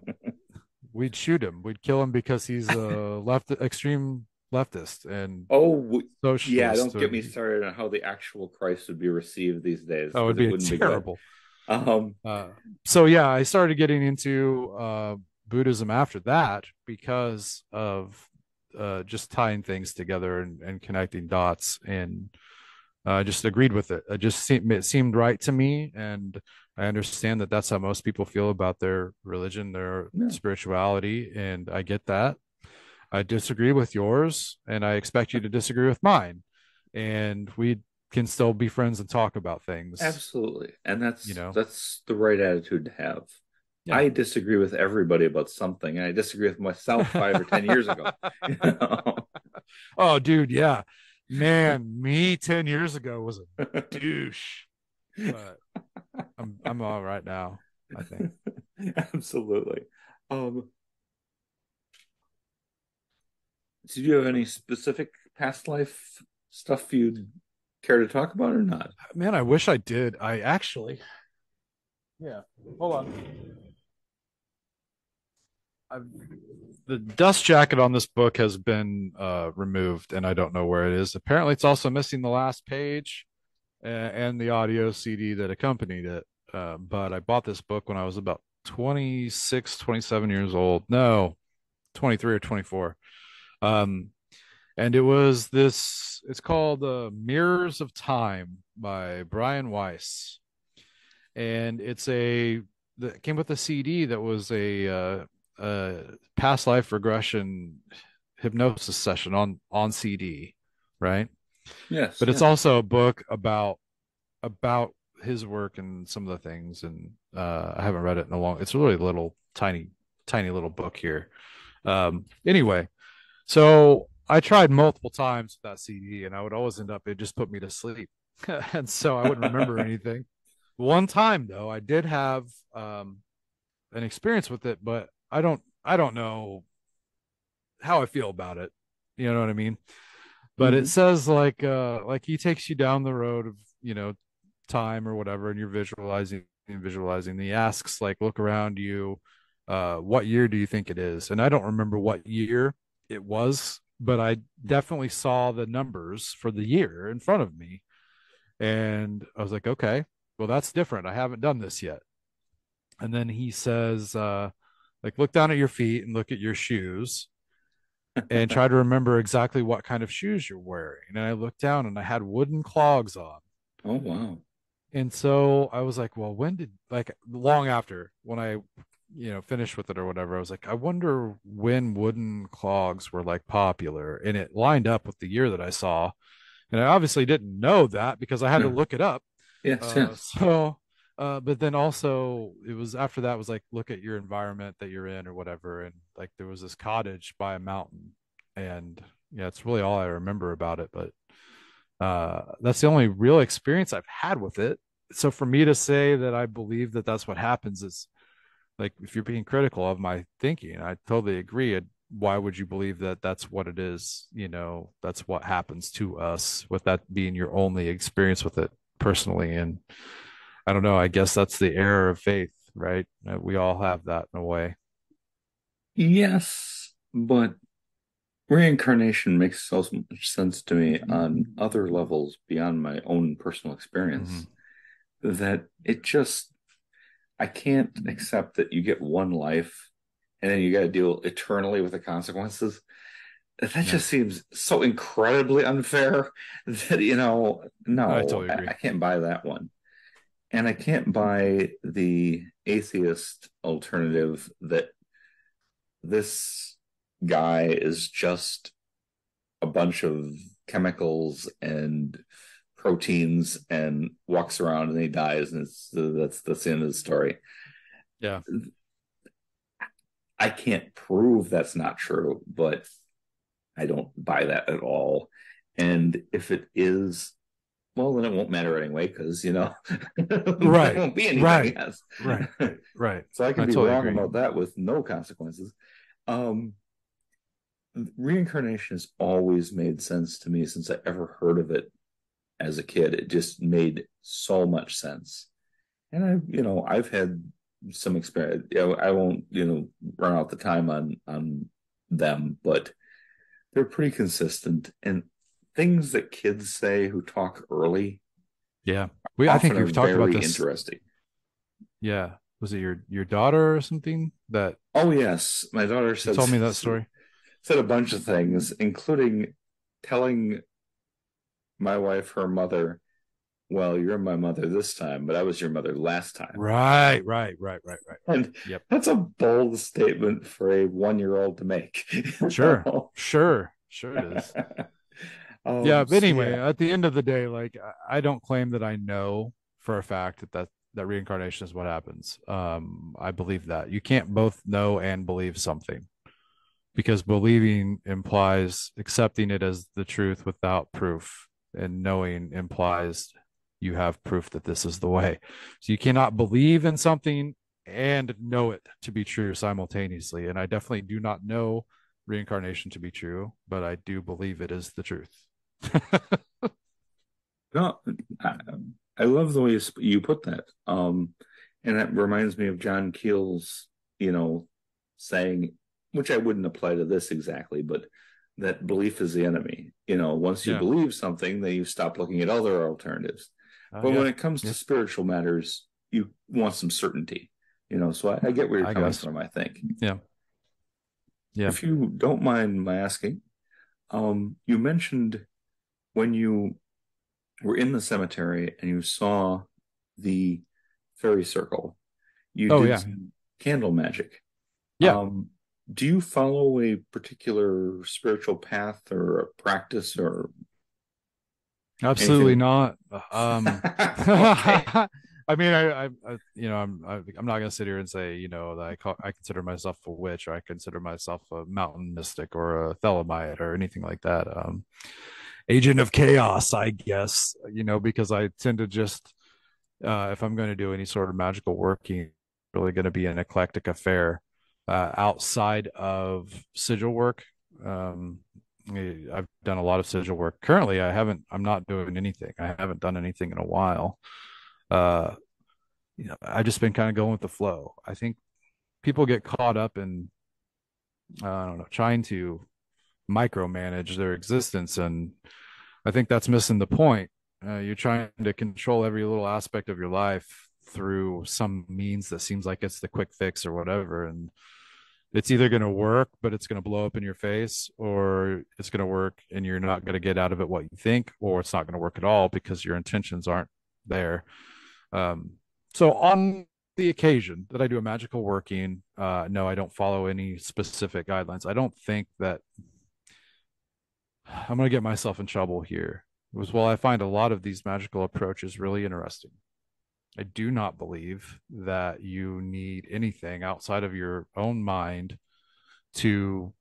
we'd shoot him. We'd kill him because he's a extreme leftist and Oh, yeah, socialist. don't get me started on how the actual Christ would be received these days That would because it be wouldn't be good. terrible. Um, Uh, so yeah, I started getting into Buddhism after that because of just tying things together and connecting dots, and I just agreed with it. It seemed right to me, and I understand that that's how most people feel about their religion, their no, spirituality, and I get that. I disagree with yours, and I expect you to disagree with mine, and we can still be friends and talk about things. absolutely. And You that's know, that's the right attitude to have. yeah. I disagree with everybody about something, and I disagree with myself 5 or 10 years ago. You know? Oh, dude, yeah. Man, me 10 years ago was a douche, but I'm all right now, I think. Absolutely. Um, do you have any specific past life stuff you'd care to talk about or not? Man, I wish I did. I actually, yeah. Hold on. I've, the dust jacket on this book has been removed, and I don't know where it is. Apparently, it's also missing the last page and the audio CD that accompanied it. But I bought this book when I was about 26, 27 years old. No, 23 or 24. Um, and it's called Mirrors of Time by Brian Weiss. And that came with a CD that was a past life regression hypnosis session on CD, right? Yes, But it's yes. also a book about his work and some of the things. And I haven't read it in a long. It's a really little, tiny little book here. Anyway, so I tried multiple times with that CD, and I would always end up. It just put me to sleep, and so I wouldn't remember anything. One time though, I did have an experience with it, but I don't know how I feel about it. You know what I mean? But it Hmm. says like he takes you down the road of time or whatever, and you're visualizing and visualizing. And he asks like, look around you, what year do you think it is? And I don't remember what year it was, but I definitely saw the numbers for the year in front of me, and I was like, okay, well that's different. I haven't done this yet. And then he says, like, look down at your feet and look at your shoes and try to remember exactly what kind of shoes you're wearing. And I looked down and I had wooden clogs on. Oh, wow. And so I was like, well, like, long after when I, finished with it or whatever, I was like, I wonder when wooden clogs were like popular. And it lined up with the year that I saw. And I obviously didn't know that because I had to No. look it up. Yes, yes. But then also it was after that was like, look at your environment that you're in or whatever. And like, there was this cottage by a mountain, and yeah, it's really all I remember about it. But that's the only real experience I've had with it. So for me to say that I believe that that's what happens is like, if you're being critical of my thinking, I totally agree. Why would you believe that that's what it is? That's what happens to us, with that being your only experience with it personally. And I don't know. I guess that's the error of faith, right? We all have that in a way. Yes, but reincarnation makes so much sense to me on other levels beyond my own personal Hmm. experience that it just, I can't accept that you get one life and then you got to deal eternally with the consequences. That Yeah, just seems so incredibly unfair that, I no, totally I agree. can't buy that one. And I can't buy the atheist alternative that this guy is just a bunch of chemicals and proteins and walks around and he dies and that's the end of the story. Yeah. I can't prove that's not true, but I don't buy that at all. And if it is, well, then it won't matter anyway because there Right. won't be anything. Right. Yes, Right. Right. so I I can be totally wrong agree. about that with no consequences. Um, Reincarnation has always made sense to me since I ever heard of it as a kid. It just made so much sense. And I've had some experience. I won't, run out the time on them, but they're pretty consistent. And things that kids say who talk early Yeah. I think often are you've talked about very this. interesting. Yeah. Was it your daughter or something that Oh yes, my daughter you told me that said story? a bunch of things, including telling my wife her mother, "Well, you're my mother this time, but I was your mother last time." Right. Right. Right. Right. Right. Right. And Yep. that's a bold statement for a 1-year-old to make. Sure. Sure. Sure it is. Yeah, but So anyway, yeah, at the end of the day, like I don't claim that I know for a fact that reincarnation is what happens. I believe that you can't both know and believe something because believing implies accepting it as the truth without proof, and knowing implies you have proof that this is the way. So you cannot believe in something and know it to be true simultaneously. And I definitely do not know reincarnation to be true, but I do believe it is the truth. no, I, I love the way you put that. And that reminds me of John Keel's, you know, saying, which I wouldn't apply to this exactly, but that belief is the enemy. Once you Yeah. believe something, then you stop looking at other alternatives. But when Yeah. it comes to Yeah. spiritual matters, you want some certainty. So I get where you're I coming guess. from, I think. Yeah. Yeah. If you don't mind my asking, you mentioned when you were in the cemetery and you saw the fairy circle, you Oh did yeah. some candle magic. Yeah. Um, do you follow a particular spiritual path or a practice or Absolutely anything? not. Okay. I mean, I'm not gonna sit here and say, that I consider myself a witch, or I consider myself a mountain mystic, or a Thelemite, or anything like that. Agent of chaos, I guess. Because I tend to just, if I'm going to do any sort of magical working, really going to be an eclectic affair, outside of sigil work. Um, I've done a lot of sigil work. Currently, I'm not doing anything. I haven't done anything in a while. Uh, I've just been kind of going with the flow. I think people get caught up in, I don't know, trying to micromanage their existence, and I think that's missing the point. You're trying to control every little aspect of your life through some means that seems like it's the quick fix or whatever, and it's either going to work, but it's going to blow up in your face, or it's going to work and you're not going to get out of it what you think, or it's not going to work at all because your intentions aren't there. Um, so on the occasion that I do a magical working, no, I don't follow any specific guidelines. I don't think that I'm going to get myself in trouble here. Was, well, I find a lot of these magical approaches really interesting. I do not believe that you need anything outside of your own mind to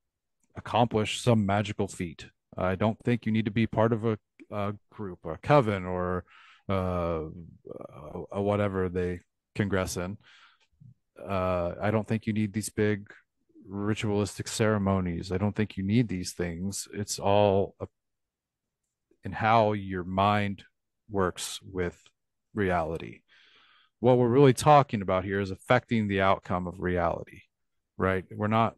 accomplish some magical feat. I don't think you need to be part of a group, a coven, or uh, a whatever they congress in. I don't think you need these big ritualistic ceremonies. I don't think you need these things. It's all in how your mind works with reality. What we're really talking about here is affecting the outcome of reality, right? We're not.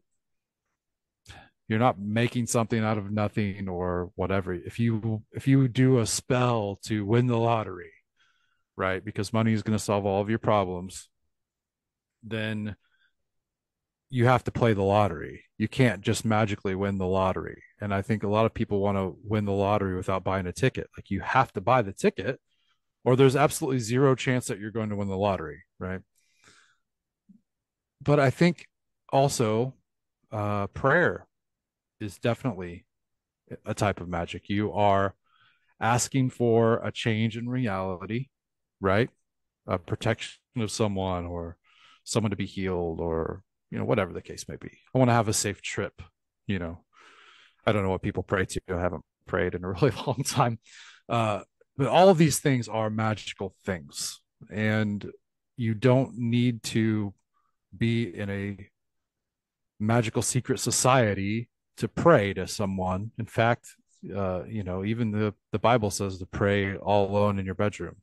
You're not making something out of nothing or whatever. If you do a spell to win the lottery, right? Because money is going to solve all of your problems, then you have to play the lottery. You can't just magically win the lottery. And I think a lot of people want to win the lottery without buying a ticket. Like you have to buy the ticket, or there's absolutely zero chance that you're going to win the lottery, right? But I think also prayer is definitely a type of magic. You are asking for a change in reality, right? A protection of someone or someone to be healed or, whatever the case may be. I want to have a safe trip, you know. I don't know what people pray to. I haven't prayed in a really long time. Uh, but all of these things are magical things. And you don't need to be in a magical secret society to pray to someone. In fact, even the Bible says to pray all alone in your bedroom.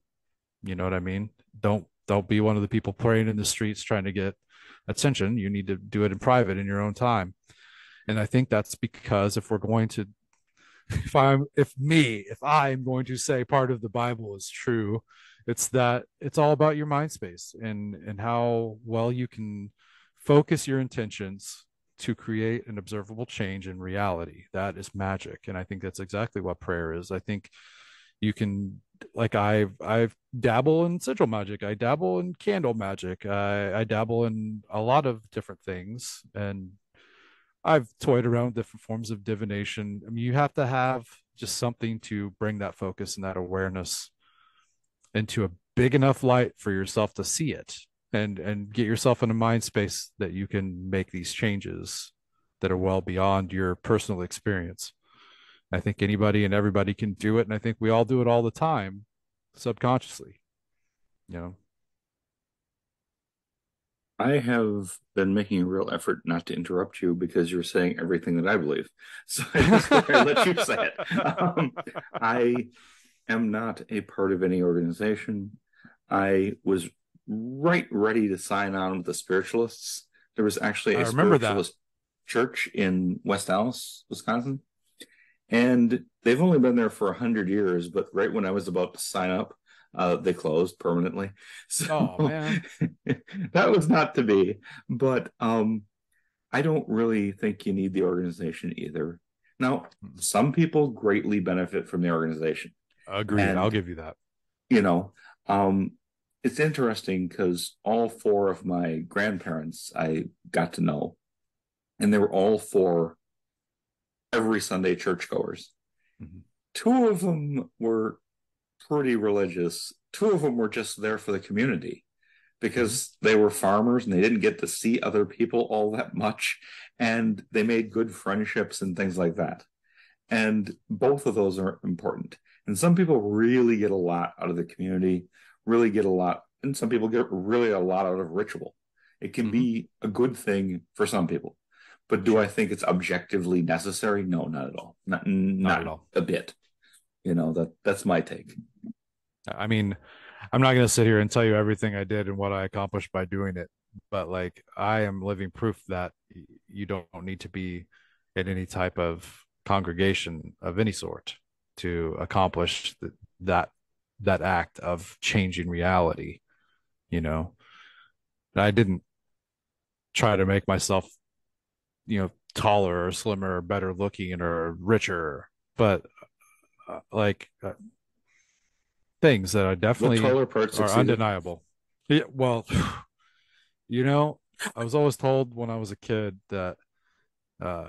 You know what I mean? Don't be one of the people praying in the streets trying to get attention. You need to do it in private in your own time. And I think that's because if we're going to if I'm going to say part of the Bible is true, it's that it's all about your mind space and how well you can focus your intentions to create an observable change in reality. That is magic. And I think that's exactly what prayer is. I think you can, like, I've dabble in sigil magic, I dabble in candle magic, I dabble in a lot of different things, and I've toyed around with different forms of divination. I mean, you have to have just something to bring that focus and that awareness into a big enough light for yourself to see it, and get yourself in a mind space that you can make these changes that are well beyond your personal experience. I think anybody and everybody can do it, and I think we all do it all the time subconsciously, you know. I have been making a real effort not to interrupt you because you're saying everything that I believe. So I just figured I'd let you say it. I am not a part of any organization. I was right ready to sign on with the spiritualists. There was actually I a remember that. spiritualist church in West Allis, Wisconsin, and they've only been there for 100 years. But right when I was about to sign up, they closed permanently. Oh So man. that was not to be. But I don't really think you need the organization either. Now, some people greatly benefit from the organization. Agreed, I'll And, give you that. you know, um, it's interesting because all four of my grandparents I got to know, and they were all four every Sunday churchgoers. Mm-hmm. Two of them were pretty religious. Two of them were just there for the community Mm-hmm. because they were farmers and they didn't get to see other people all that much. And they made good friendships and things like that. And both of those are important. And some people really get a lot out of the community, really get a lot, and some people get really a lot out of ritual. It can Mm-hmm. be a good thing for some people. But do I Sure. think it's objectively necessary? No, not at all. Not Not at not all. a bit. That's my take. I mean, I'm not going to sit here and tell you everything I did and what I accomplished by doing it, but like I am living proof that you don't need to be in any type of congregation of any sort to accomplish that that act of changing reality, you know. And I didn't try to make myself, taller or slimmer or better looking or richer, but things that are What definitely taller part are succeeded? undeniable. Yeah, well, you know, I was always told when I was a kid that uh,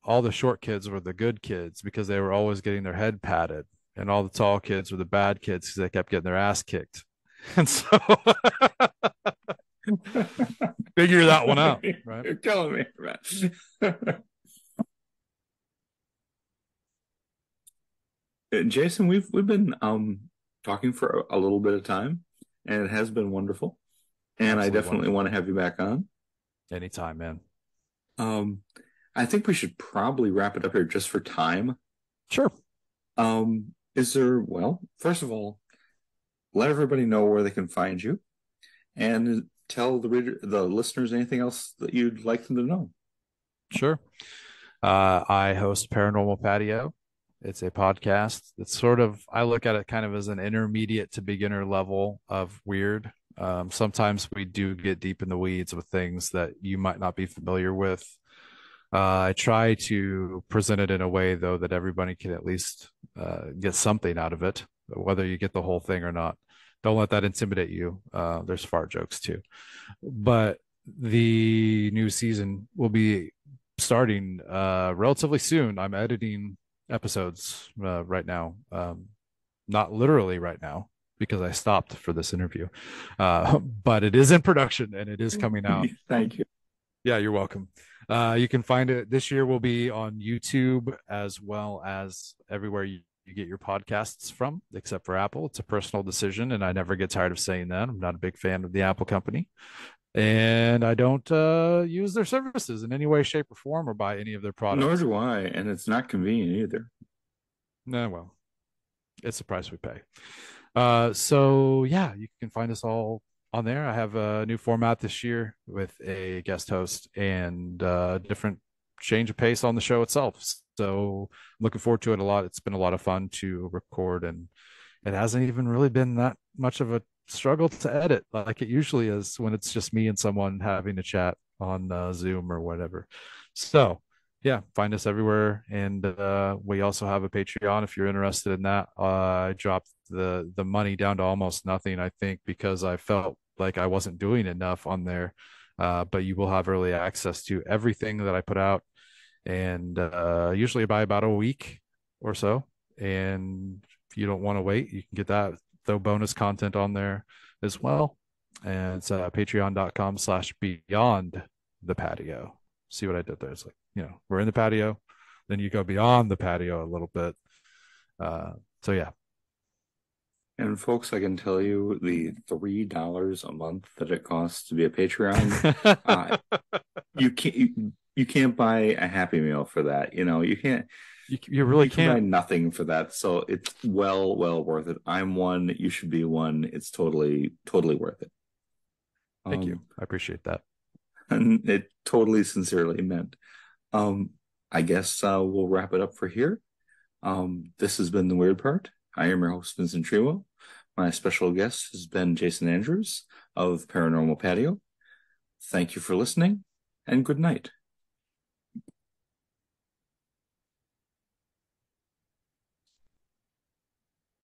all the short kids were the good kids because they were always getting their head patted, and all the tall kids were the bad kids because they kept getting their ass kicked. And so figure that one out, right? You're killing me, man. Jason, we've been talking for a little bit of time, and it has been wonderful. And I Absolutely definitely wonderful. want to have you back on. Anytime, man. Um, I think we should probably wrap it up here just for time. Sure. Well, first of all, let everybody know where they can find you, and tell the listeners anything else that you'd like them to know. Sure. I host Paranormal Patio. It's a podcast that's sort of, I look at it kind of as an intermediate to beginner level of weird. Sometimes we do get deep in the weeds with things that you might not be familiar with. I try to present it in a way, though, that everybody can at least get something out of it, whether you get the whole thing or not. Don't let that intimidate you. There's fart jokes too. But the new season will be starting relatively soon. I'm editing episodes right now. Not literally right now because I stopped for this interview. But it is in production and it is coming out. Thank you. Yeah, you're welcome. You can find it this year will be on YouTube as well as everywhere you get your podcasts from, except for Apple. It's a personal decision, and I never get tired of saying that. I'm not a big fan of the Apple company, and I don't use their services in any way, shape, or form, or buy any of their Nor products. do I, and it's not convenient either. No, well, it's the price we pay. So yeah, you can find us all on there. I have a new format this year with a guest host and different change of pace on the show itself. So I'm looking forward to it a lot. It's been a lot of fun to record, and it hasn't even really been that much of a struggle to edit like it usually is when it's just me and someone having a chat on Zoom or whatever. So yeah, find us everywhere, and we also have a Patreon if you're interested in that. I dropped the money down to almost nothing, I think, because I felt like I wasn't doing enough on there. But you will have early access to everything that I put out, and usually by about a week or so. And if you don't want to wait, you can get that though bonus content on there as well. And it's patreon.com/beyond the patio. See what I did there? It's like, we're in the patio, then you go beyond the patio a little bit. So yeah. And folks, I can tell you the $3 a month that it costs to be a Patreon. Uh, you can't buy a Happy Meal for that. You can't you really you can buy can't. nothing for that. So it's well worth it. I'm one. You should be one. It's totally worth it. Thank you. Um, I appreciate that. and it totally sincerely meant. Um, I guess we'll wrap it up for here. This has been The Weird Part. I am your host, Vincent Triwo. My special guest has been Jason Andrews of Paranormal Patio. Thank you for listening, and good night.